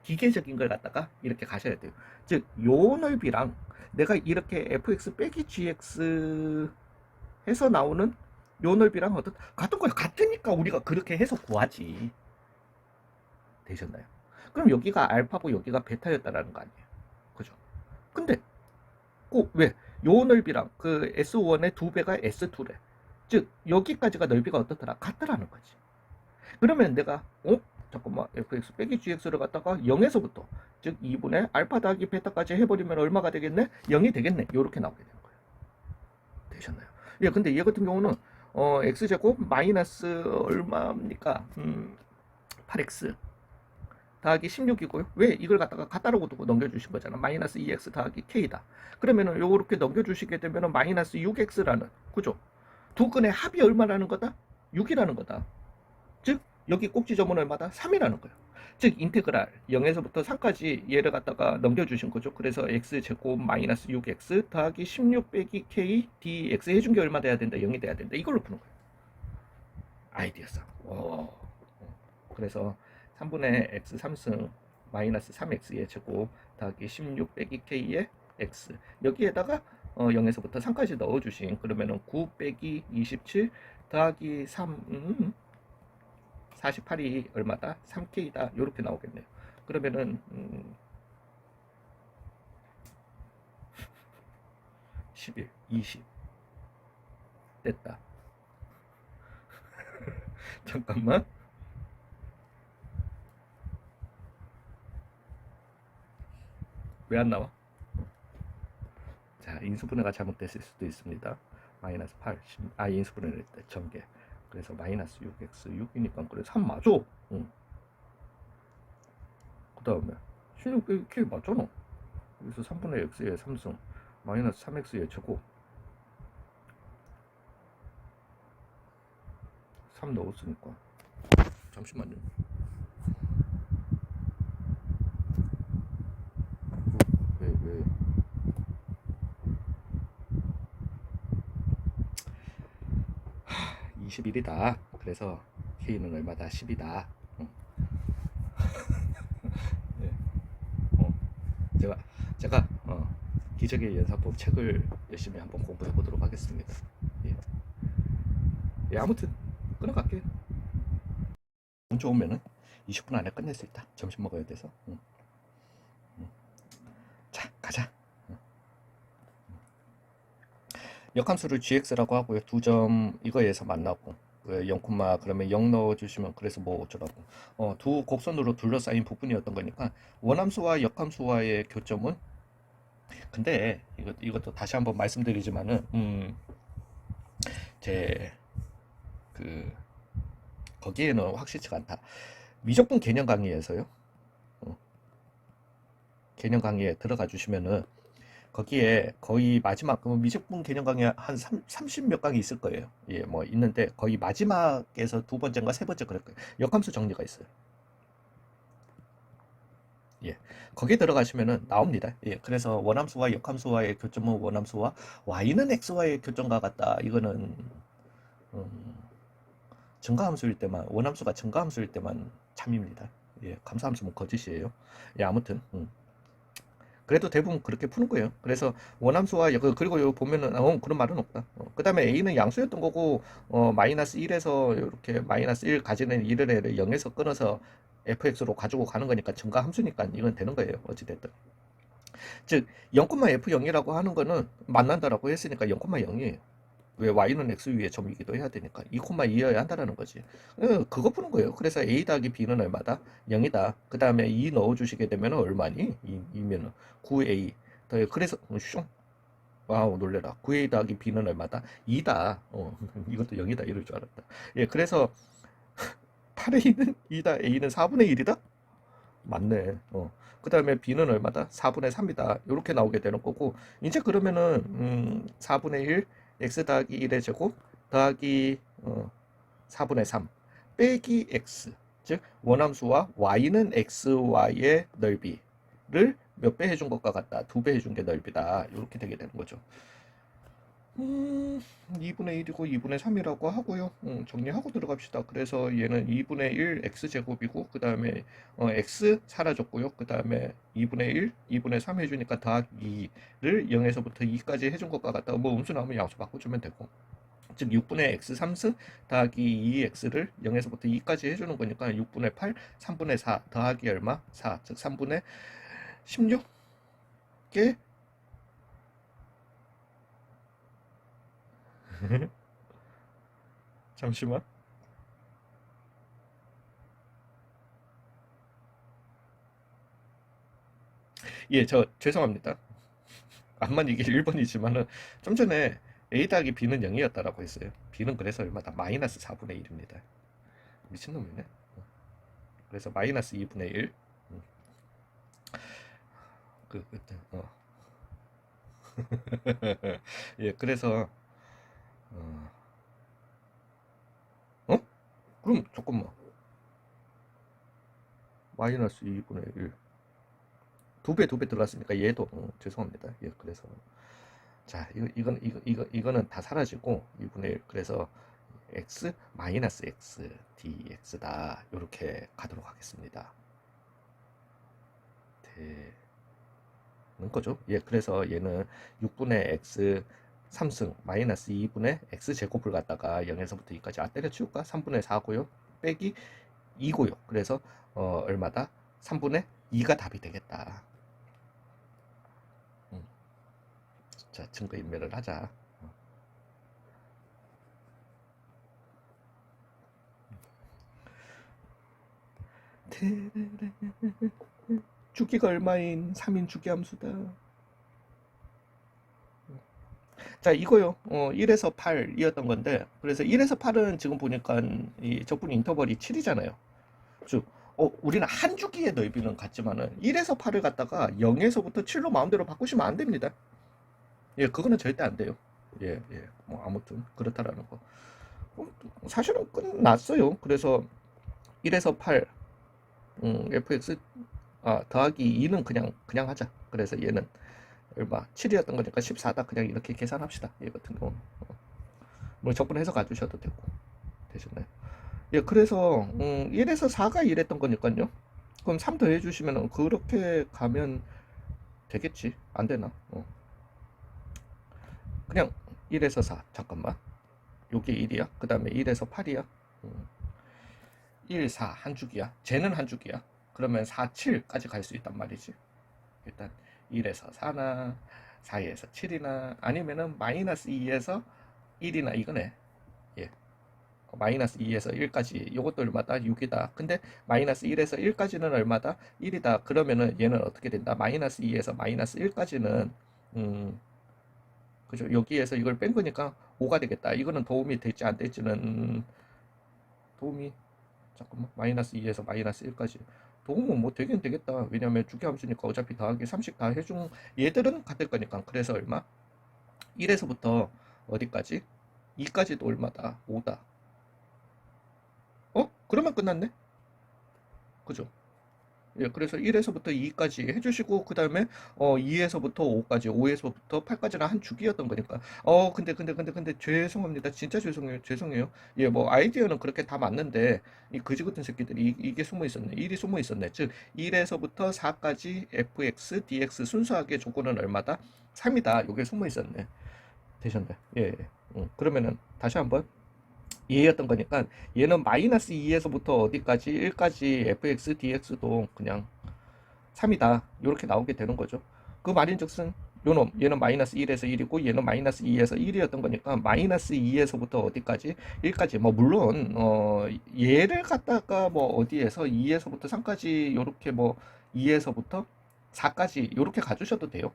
Speaker 1: 기계적인 걸 갖다가 이렇게 가셔야 돼요. 즉, 요 넓이랑 내가 이렇게 fx 빼기 gx 해서 나오는 요 넓이랑 같은 거예요. 같으니까 우리가 그렇게 해서 구하지. 되셨나요? 그럼 여기가 알파고 여기가 베타였다라는 거 아니에요. 그죠? 근데 꼭 왜? 요 넓이랑 그 S1의 2배가 S2래. 즉 여기까지가 넓이가 어떻더라? 같더라는 거지. 그러면 내가 잠깐만 fx 빼기 gx를 갖다가 0에서부터 즉 2분의 알파 더하기 베타까지 해버리면 얼마가 되겠네? 0이 되겠네. 이렇게 나오게 되는 거예요. 되셨나요? 예, 근데 얘 같은 경우는 x제곱 마이너스 얼마입니까? 8x 더하기 16이고요. 왜? 이걸 갖다가 같다라고 두고 넘겨주신 거잖아. 마이너스 2x 더하기 k다. 그러면은 요렇게 넘겨주시게 되면은 마이너스 6x라는, 그죠? 두 근의 합이 얼마라는 거다? 6이라는 거다. 즉 여기 꼭지점은 얼마다? 3이라는 거예요. 즉 인테그랄 0에서부터 3까지 얘를 갖다가 넘겨주신 거죠. 그래서 x제곱 마이너스 6x 더하기 16 빼기 k dx 해준 게 얼마 돼야 된다? 0이 돼야 된다. 이걸로 푸는 거예요. 아이디어 싸움. 그래서 3분의 x 3승 마이너스 3x의 제곱 더하기 16 빼기 k의 x 여기에다가 0에서부터 3까지 넣어주신, 그러면은 9 빼기 27 더하기 3 48이 얼마다? 3k다. 이렇게 나오겠네요. 그러면은 11, 20 됐다. 잠깐만. 왜 안 나와? 자, 인수분해가 잘못됐을 수도 있습니다. 마이너스 8, 인수분해를 했대, 전개. 그래서 마이너스 6x 6이니까 그래 3 맞아. 그 다음에 16 빼기 k 맞잖아. 그래서 3분의 x의 3승 마이너스 3x의 제곱 3 넣었으니까. 잠시만요. 왜 21이다. 그래서 k는 얼마다? 10이다. 네. 제가 기적의 연산법 책을 열심히 한번 공부해 보도록 하겠습니다. 예. 예, 아무튼 끊어갈게요. 운 좋으면은 20분 안에 끝낼 수 있다. 점심 먹어야 돼서. 자, 가자. 역함수를 gx라고 하고요. 2점 이거에서 만나고 0, 그러면 0 넣어주시면 그래서 뭐 어쩌라고 두 곡선으로 둘러싸인 부분이었던 거니까 원함수와 역함수와의 교점은, 근데 이것도 다시 한번 말씀드리지만은 거기에는 확실치가 않다. 미적분 개념 강의에서요. 개념 강의에 들어가 주시면은 거기에 거의 마지막 미적분 개념 강의 한 30 몇 강이 있을 거예요. 예, 뭐 있는데 거의 마지막에서 두 번째인가 세 번째 그럴 거예요. 역함수 정리가 있어요. 예. 거기 들어가시면은 나옵니다. 예. 그래서 원함수와 역함수와의 교점은 원함수와 y는 x와의 교점과 같다. 이거는 음, 증가함수일 때만 원함수가 증가함수일 때만 참입니다. 예. 감사함수는 거짓이에요. 예. 아무튼 그래도 대부분 그렇게 푸는 거예요. 그래서 원함수와 그리고 여기 보면은 그런 말은 없다. 그 다음에 a는 양수였던 거고 마이너스 1에서 이렇게 마이너스 1 가지는 1을 0에서 끊어서 fx로 가지고 가는 거니까 증가함수니까 이건 되는 거예요. 어찌됐든. 즉 0,f0이라고 하는 거는 만난다라고 했으니까 0,0이에요. 왜 y는 x 위에 점이기도 해야 되니까 2,2여야 한다라는 거지. 그거 푸는 거예요. 그래서 a 더하기 b는 얼마다? 0이다. 그 다음에 2 넣어주시게 되면 얼마니? 2면은 9a. 그래서 슝. 와우 놀래라. 9a 더하기 b는 얼마다? 2다. 이것도 0이다 이럴 줄 알았다. 예, 그래서 8a는 2다. a는 4분의 1이다? 맞네. 그 다음에 b는 얼마다? 4분의 3이다. 이렇게 나오게 되는 거고, 이제 그러면은, 4분의 1, x 더하기 1의 제곱, 더하기, 4분의 3, 빼기 x. 즉, 원함수와 y는 xy의 넓이를 몇 배 해준 것과 같다. 2배 해준 게 넓이다. 이렇게 되게 되는 거죠. 2분의 1이고 2분의 3이라고 하고요. 정리하고 들어갑시다. 그래서 얘는 2분의 1 x제곱이고 그 다음에 x 사라졌고요. 그 다음에 2분의 1, 2분의 3 해주니까 더하기 2를 0에서부터 2까지 해준 것과 같다. 뭐 음수 나오면 양수 바꿔주면 되고, 즉 6분의 x 3승 더하기 2x를 0에서부터 2까지 해주는 거니까 6분의 8, 3분의 4 더하기 얼마? 4, 즉 3분의 16개. 잠시만. 예, 저 죄송합니다. 암만 이게 1번이지만은 좀 전에 A 더하기 B는 0이었다라고 했어요. B는 그래서 얼마다? 마이너스 4분의 1입니다. 미친놈이네. 그래서 마이너스 2분의 1. 어. 예, 그래서 어, 어? 그럼 조금만. 마이너스 2분의 1. 두 배 들어갔으니까 얘도 죄송합니다. 예, 그래서 자, 이거는 다 사라지고 2분의 1. 그래서 x 마이너스 x dx다. 이렇게 가도록 하겠습니다. 되는 거죠. 예, 그래서 얘는 6분의 x 3승 마이너스 2분의 x 제곱을 갖다가 0에서부터 2까지 때려치울까? 3분의 4고요. 빼기 2고요. 그래서 얼마다? 3분의 2가 답이 되겠다. 자, 증거인멸을 하자. 주기가 얼마인 3인 주기함수다. 자, 이거요. 1에서 8이었던 건데, 그래서 1에서 8은 지금 보니까 이 적분 인터벌이 7이잖아요. 즉, 우리는 한 주기의 넓이는 같지만은 1에서 8을 갖다가 0에서부터 7로 마음대로 바꾸시면 안 됩니다. 예, 그거는 절대 안 돼요. 예, 예. 뭐 아무튼 그렇다라는 거. 사실은 끝났어요. 그래서 1에서 8, fx 더하기 2는 그냥 하자. 그래서 얘는 얼마? 7이었던 거니까 14다. 그냥 이렇게 계산합시다. 얘 같은 경우. 뭐 적분해서 가주셔도 되고. 되셨나요? 예, 그래서 1에서 4가 이랬던 거니까요. 그럼 3 더해 주시면 그렇게 가면 되겠지. 안 되나? 그냥 1에서 4. 잠깐만. 요게 1이야. 그 다음에 1에서 8이야. 1, 4 한 주기야. 쟤는 한 주기야. 그러면 4, 7까지 갈 수 있단 말이지. 일단 1에서 4나 4에서 7이나 아니면은 마이너스 2에서 1이나 이거네. 예. 마이너스 2에서 1까지 요것도 얼마다? 6이다. 근데 마이너스 1에서 1까지는 얼마다? 1이다. 그러면은 얘는 어떻게 된다? 마이너스 2에서 마이너스 1까지는 그죠? 여기에서 이걸 뺀 거니까 5가 되겠다. 이거는 도움이 될지 안 될지는 도움이 잠깐만 마이너스 2에서 마이너스 1까지 도움은 뭐 되긴 되겠다. 왜냐면 주기함수니까 어차피 더하기 30 다 해준 얘들은 같을 거니까. 그래서 얼마? 1에서부터 어디까지? 2까지도 얼마다? 5다. 그러면 끝났네? 그죠? 예, 그래서 1에서부터 2까지 해주시고, 그 다음에, 2에서부터 5까지, 5에서부터 8까지는 한 주기였던 거니까. 근데, 죄송합니다. 진짜 죄송해요. 죄송해요. 예, 뭐, 아이디어는 그렇게 다 맞는데, 이 거지 같은 새끼들이, 이게 숨어 있었네. 1이 숨어 있었네. 즉, 1에서부터 4까지 fx, dx 순수하게 조건은 얼마다? 3이다. 요게 숨어 있었네. 되셨네. 예, 예. 그러면은, 다시 한번. 얘였던 거니까 얘는 마이너스 2에서부터 어디까지 1까지 fx dx도 그냥 3이다 이렇게 나오게 되는 거죠. 그 말인즉슨 요놈 얘는 마이너스 1에서 1이고 얘는 마이너스 2에서 1이었던 거니까 마이너스 2에서부터 어디까지 1까지 뭐 물론 얘를 갖다가 뭐 어디에서 2에서부터 3까지 요렇게 뭐 2에서부터 4까지 요렇게 가주셔도 돼요.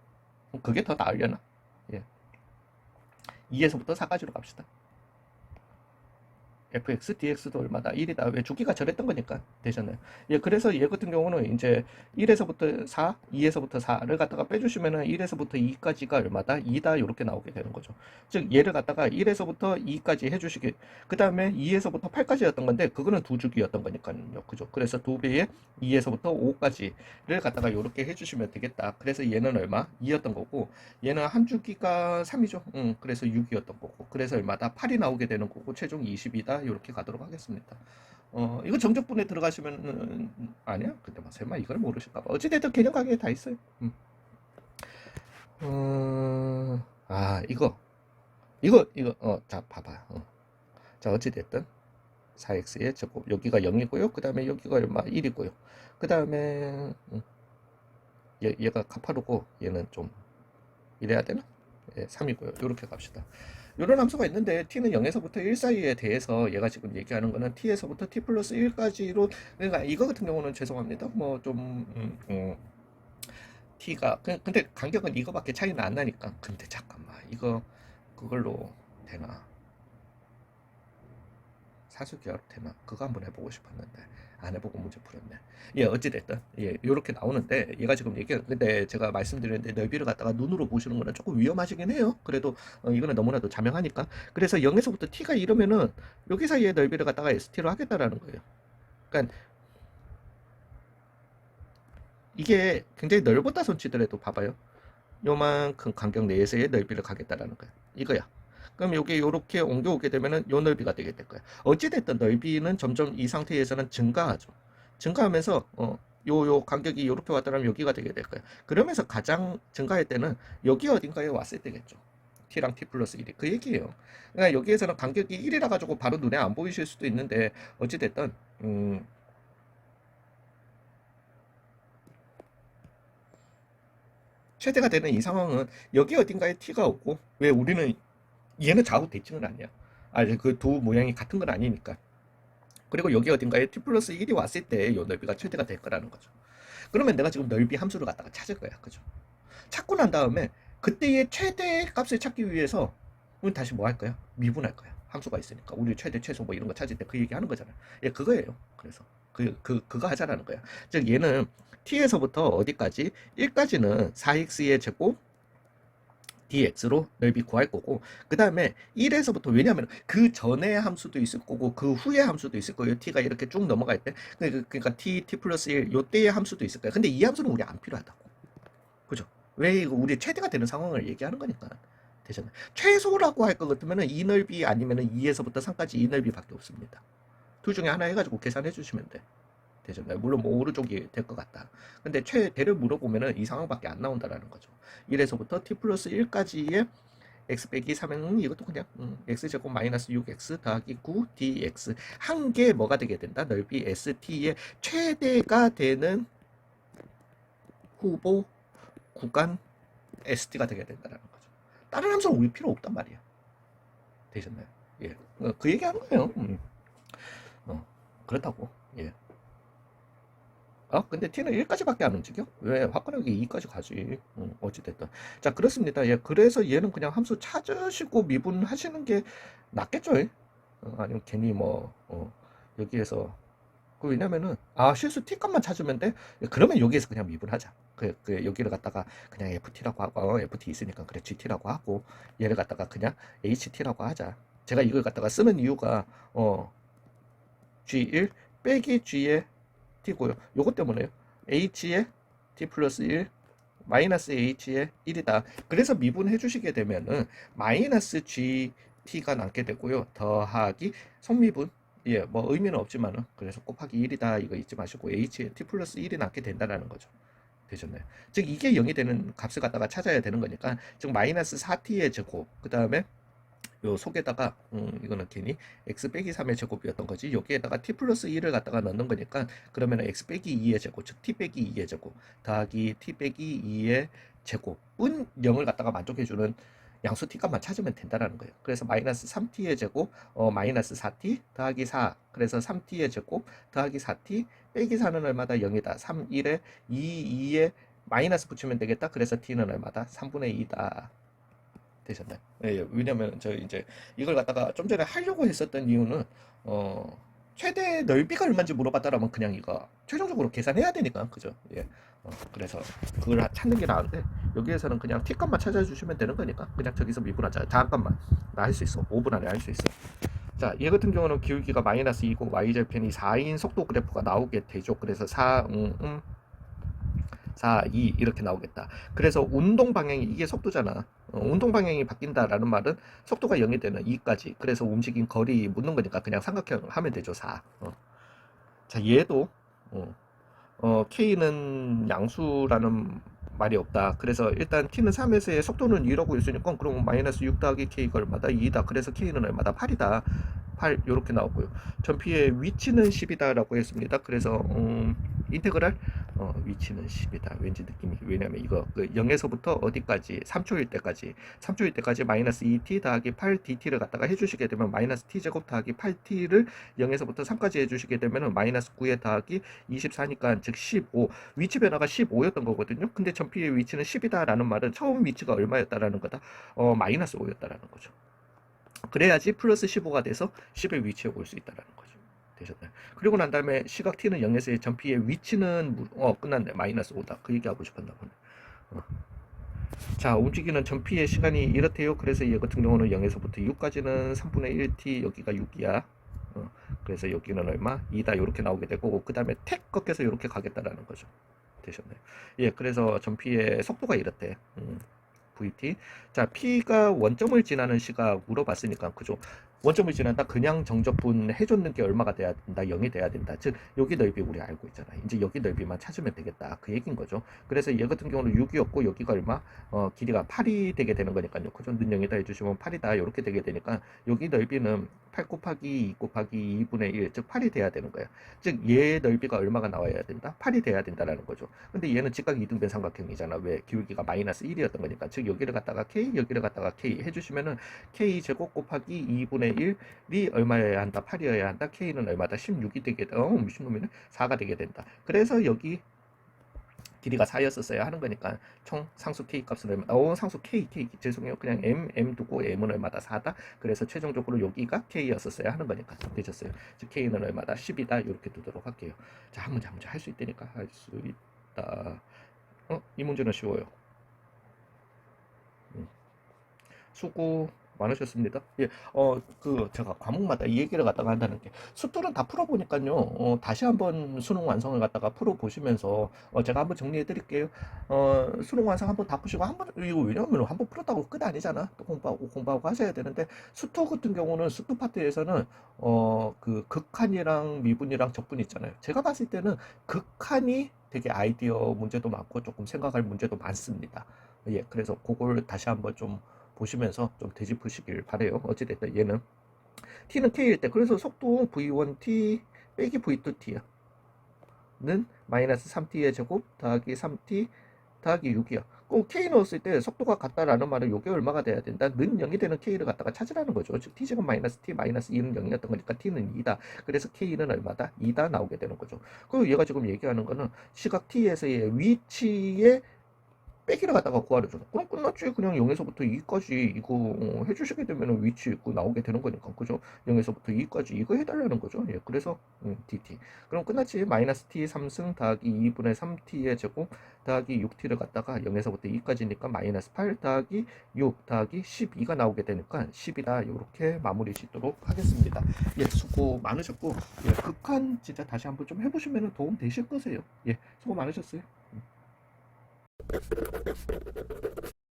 Speaker 1: 그게 더 나으려나? 예. 2에서부터 4까지로 갑시다. fx, dx도 얼마다? 1이다. 왜 주기가 저랬던 거니까 되셨나요? 예, 그래서 얘 같은 경우는 이제 1에서부터 4, 2에서부터 4를 갖다가 빼주시면은 1에서부터 2까지가 얼마다? 2다. 이렇게 나오게 되는 거죠. 즉, 얘를 갖다가 1에서부터 2까지 해주시기, 그 다음에 2에서부터 8까지였던 건데, 그거는 두 주기였던 거니까요. 그죠? 그래서 두 배의 2에서부터 5까지를 갖다가 이렇게 해주시면 되겠다. 그래서 얘는 얼마? 2였던 거고, 얘는 한 주기가 3이죠. 그래서 6이었던 거고, 그래서 얼마다? 8이 나오게 되는 거고, 최종 20이다. 이렇게 가도록 하겠습니다. 이거 정적분에 들어가시면 아니야? 근데 뭐 설마 이걸 모르실까봐. 어찌됐든 개념 강의에 다 있어요. 이거 자 봐봐. 자 어찌됐든 4x의 제곱 여기가 0이고요. 그 다음에 여기가 얼마 1이고요. 그 다음에 얘가 가파르고 얘는 좀 이래야 되나? 예, 3이고요. 이렇게 갑시다. 이런 함수가 있는데 t는 0에서부터 1 사이에 대해서 얘가 지금 얘기하는 거는 t에서부터 t 플러스 1까지로 그러니까 이거 같은 경우는 죄송합니다. 뭐좀 t가 근데 간격은 이거밖에 차이는 안 나니까 근데 잠깐만 이거 그걸로 되나? 사수기하로 되나? 그거 한번 해보고 싶었는데 안 해보고 문제 풀었네. 예, 어찌됐든 예, 요렇게 나오는데 얘가 지금 근데 제가 말씀드렸는데 넓이를 갖다가 눈으로 보시는 거는 조금 위험하시긴 해요. 그래도 이거는 너무나도 자명하니까. 그래서 0에서부터 t가 이러면은 여기 사이에 넓이를 갖다가 st로 하겠다라는 거예요. 그러니까 이게 굉장히 넓었다 손치더라도 봐봐요. 요만큼 간격 내에서의 넓이를 가겠다라는 거예요. 이거야. 그럼 여기 요렇게 옮겨오게 되면은 요 넓이가 되게 될 거야. 어찌됐든 넓이는 점점 이 상태에서는 증가하죠. 증가하면서 요 간격이 요렇게 왔다면 여기가 되게 될 거야. 그러면서 가장 증가할 때는 여기 어딘가에 왔을 때겠죠. t랑 t 플러스 1이 그 얘기예요. 그러니까 여기에서는 간격이 1이라 가지고 바로 눈에 안 보이실 수도 있는데 어찌됐든 최대가 되는 이 상황은 여기 어딘가에 t가 없고 왜 우리는 얘는 좌우 대칭은 아니야. 그 두 모양이 같은 건 아니니까. 그리고 여기 어딘가에 t 플러스 1이 왔을 때 이 넓이가 최대가 될 거라는 거죠. 그러면 내가 지금 넓이 함수를 갖다가 찾을 거야. 그죠? 찾고 난 다음에 그때의 최대 값을 찾기 위해서 우리 다시 뭐 할 거야? 미분할 거야. 함수가 있으니까. 우리 최대, 최소 뭐 이런 거 찾을 때 그 얘기 하는 거잖아. 예, 그거예요. 그래서 그거 하자라는 거야. 즉 얘는 t에서부터 어디까지? 1까지는 4x의 제곱 dx로 넓이 구할 거고 그 다음에 1에서부터 왜냐하면 그 전에 함수도 있을 거고 그 후에 함수도 있을 거예요. t가 이렇게 쭉 넘어갈 때 그러니까 t 플러스 1 요때의 함수도 있을 거예요. 근데 이 함수는 우리 안 필요하다고. 그죠? 왜 이거 우리 최대가 되는 상황을 얘기하는 거니까. 되잖아요. 최소라고 할 것 같으면 이 넓이 아니면 2에서부터 3까지 이 넓이밖에 없습니다. 둘 중에 하나 해가지고 계산해 주시면 돼. 되잖아요. 물론 뭐 오른쪽이 될 것 같다. 근데 최대를 물어보면은 이 상황밖에 안 나온다라는 거죠. 1에서부터 t 플러스 1까지의 x 빼기 3은 이것도 그냥 x제곱 마이너스 6x 더하기 9 dx 한 개 뭐가 되게 된다? 넓이 st의 최대가 되는 후보 구간 st가 되게 된다라는 거죠. 다른 함수는 우리 필요 없단 말이야. 되셨나요? 예. 그 얘기하는 거예요. 그렇다고. 예. 근데 t는 1까지밖에 안 움직여? 왜? 화끈하게 2까지 가지. 어찌됐든. 자, 그렇습니다. 예, 그래서 얘는 그냥 함수 찾으시고 미분하시는 게 낫겠죠? 아니면 괜히 뭐, 여기에서. 왜냐면은, 실수 t값만 찾으면 돼? 그러면 여기에서 그냥 미분하자. 여기를 갖다가 그냥 ft라고 하고, ft 있으니까 그래, gt라고 하고, 얘를 갖다가 그냥 ht라고 하자. 제가 이걸 갖다가 쓰는 이유가, g1 빼기 g의 t고요. 요것 때문에요. h에 t 플러스 1 마이너스 h의 1이다. 그래서 미분해 주시게 되면은 마이너스 gt가 남게 되고요. 더하기 성미분, 예, 뭐 의미는 없지만은 그래서 곱하기 1이다 이거 잊지 마시고 h의 t 플러스 1이 남게 된다라는 거죠. 되셨나요? 즉 이게 0이 되는 값을 갖다가 찾아야 되는 거니까 즉 마이너스 4t의 제곱 그 다음에 요 속에다가 이거는 괜히 x 빼기 3의 제곱이었던 거지 여기에다가 t 플러스 1을 갖다가 넣는 거니까 그러면 x 빼기 2의 제곱 즉 t 빼기 2의 제곱 더하기 t 빼기 2의 제곱은 0을 갖다가 만족해주는 양수 t 값만 찾으면 된다라는 거예요. 그래서 마이너스 3t의 제곱 마이너스 4t 더하기 4 그래서 3t의 제곱 더하기 4t 빼기 4는 얼마다 0이다. 3, 1에 2, 2에 마이너스 붙이면 되겠다. 그래서 t는 얼마다? 3분의 2다. 되셨나요? 예, 왜냐면 저 이제 이걸 갖다가 좀 전에 하려고 했었던 이유는 최대 넓이가 얼마인지 물어봤다라면 그냥 이거 최종적으로 계산해야 되니까 그죠? 예. 그래서 그걸 찾는 게 나은데 여기에서는 그냥 t 값만 찾아주시면 되는 거니까 그냥 저기서 미분하자. 잠깐만 나 할 수 있어. 5분 안에 할 수 있어. 자, 얘 같은 경우는 기울기가 마이너스 2고 y절편이 4인 속도 그래프가 나오게 되죠. 그래서 4, 4, 2 이렇게 나오겠다. 그래서 운동 방향이 이게 속도잖아. 운동 방향이 바뀐다라는 말은 속도가 0이 되는 2까지. 그래서 움직인 거리 묻는 거니까 그냥 삼각형 하면 되죠. 4. 자, 얘도 K는 양수라는 말이 없다. 그래서 일단 T는 3에서의 속도는 2라고 있으니까 그럼 마이너스 6 더하기 K가 얼마다? 2다. 그래서 K는 얼마다? 8이다. 8 이렇게 나오고요. 전피의 위치는 10이다 라고 했습니다. 그래서 인테그랄 위치는 10이다. 왠지 느낌이 왜냐면 이거 그 0에서부터 어디까지 3초일 때까지 마이너스 2t 더하기 8dt를 갖다가 해주시게 되면 마이너스 t제곱 더하기 8t를 0에서부터 3까지 해주시게 되면 마이너스 9에 더하기 24니까 즉 15 위치 변화가 15였던 거거든요. 근데 전피의 위치는 10이다 라는 말은 처음 위치가 얼마였다라는 거다? 마이너스 5였다라는 거죠. 그래야지 플러스 15가 돼서 10의 위치에 올 수 있다라는 거죠. 되셨나요? 그리고 난 다음에 시각 t는 0에서의 전피의 위치는 끝났네. 마이너스 5다. 그 얘기하고 싶었나 보네. 자, 움직이는 전피의 시간이 이렇대요. 그래서 얘 같은 경우는 0에서부터 6까지는 3분의 1t 여기가 6이야. 그래서 여기는 얼마? 2다 이렇게 나오게 되고 그 다음에 택 꺾여서 이렇게 가겠다라는 거죠. 되셨나요? 예, 그래서 전피의 속도가 이렇대. VT. 자, P가 원점을 지나는 시각 물어봤으니까 그죠? 원점을 지난다 그냥 정적분 해줬는 게 얼마가 돼야 된다? 0이 돼야 된다. 즉 여기 넓이 우리 알고 있잖아. 이제 여기 넓이만 찾으면 되겠다. 그 얘기인 거죠. 그래서 얘 같은 경우는 6이었고 여기가 얼마? 길이가 8이 되게 되는 거니까요. 그죠? 는 0이다 해주시면 8이다 이렇게 되게 되니까 여기 넓이는 8 곱하기 2 곱하기 2분의 1, 즉 8이 돼야 되는 거야. 즉 얘 넓이가 얼마가 나와야 된다? 8이 돼야 된다라는 거죠. 근데 얘는 직각 이등변 삼각형이잖아. 왜? 기울기가 마이너스 1이었던 거니까. 즉 여기를 갖다가 K, 여기를 갖다가 K 해주시면은 K 제곱 곱하기 2분의 1이 얼마여야 한다? 8이어야 한다. K는 얼마다? 16이 되게 미친놈이네. 4가 되게 된다. 그래서 여기 길이가 4였었어야 하는 거니까 총 상수 K 값은 얼마? 상수 K 죄송해요. 그냥 M 두고 M은 얼마다? 4다. 그래서 최종적으로 여기가 K였었어야 하는 거니까 되셨어요. 즉 K는 얼마다? 10이다. 이렇게 두도록 할게요. 자, 한 문제 할 수 있다니까. 할 수 있다. 이 문제는 쉬워요. 수고 많으셨습니다. 예, 제가 과목마다 이 얘기를 갖다가 한다는 게, 수투는 다 풀어보니까요, 다시 한번 수능 완성을 갖다가 풀어보시면서, 제가 한번 정리해 드릴게요. 수능 완성 한번 다 푸시고, 이거 왜냐면 한번 풀었다고 끝 아니잖아. 또 공부하고 하셔야 되는데, 수투 같은 경우는, 수투 파트에서는, 그 극한이랑 미분이랑 적분 있잖아요. 제가 봤을 때는 극한이 되게 아이디어 문제도 많고, 조금 생각할 문제도 많습니다. 예, 그래서 그걸 다시 한번 좀 보시면서 좀 되짚으시길 바래요. 어찌됐든 얘는 t는 k일 때 그래서 속도 v1t 빼기 v2t야 는 마이너스 3t의 제곱 더하기 3t 더하기 6이야. 꼭 k 넣었을 때 속도가 같다라는 말은 요게 얼마가 돼야 된다? 는 0이 되는 k를 갖다가 찾으라는 거죠. 즉 t제곱 마이너스 t 마이너스 2는 0이었던 거니까 t는 2다. 그래서 k는 얼마다? 2다 나오게 되는 거죠. 그리고 얘가 지금 얘기하는 거는 시각 t에서의 위치의 빼기를 갖다가 구하려줘. 그럼 끝났지. 그냥 0에서부터 2까지 이거 해주시게 되면 위치 있고 나오게 되는 거니까. 그죠? 0에서부터 2까지 이거 해달라는 거죠. 예, 그래서 dt. 그럼 끝났지. 마이너스 t 3승 더하기 2분의 3t의 제곱 더하기 6t를 갖다가 0에서부터 2까지니까 마이너스 8 더하기 6 더하기 12가 나오게 되니까 10이다. 이렇게 마무리 짓도록 하겠습니다. 예, 수고 많으셨고, 예, 극한 진짜 다시 한번 좀 해보시면 도움 되실 거세요. 예, 수고 많으셨어요.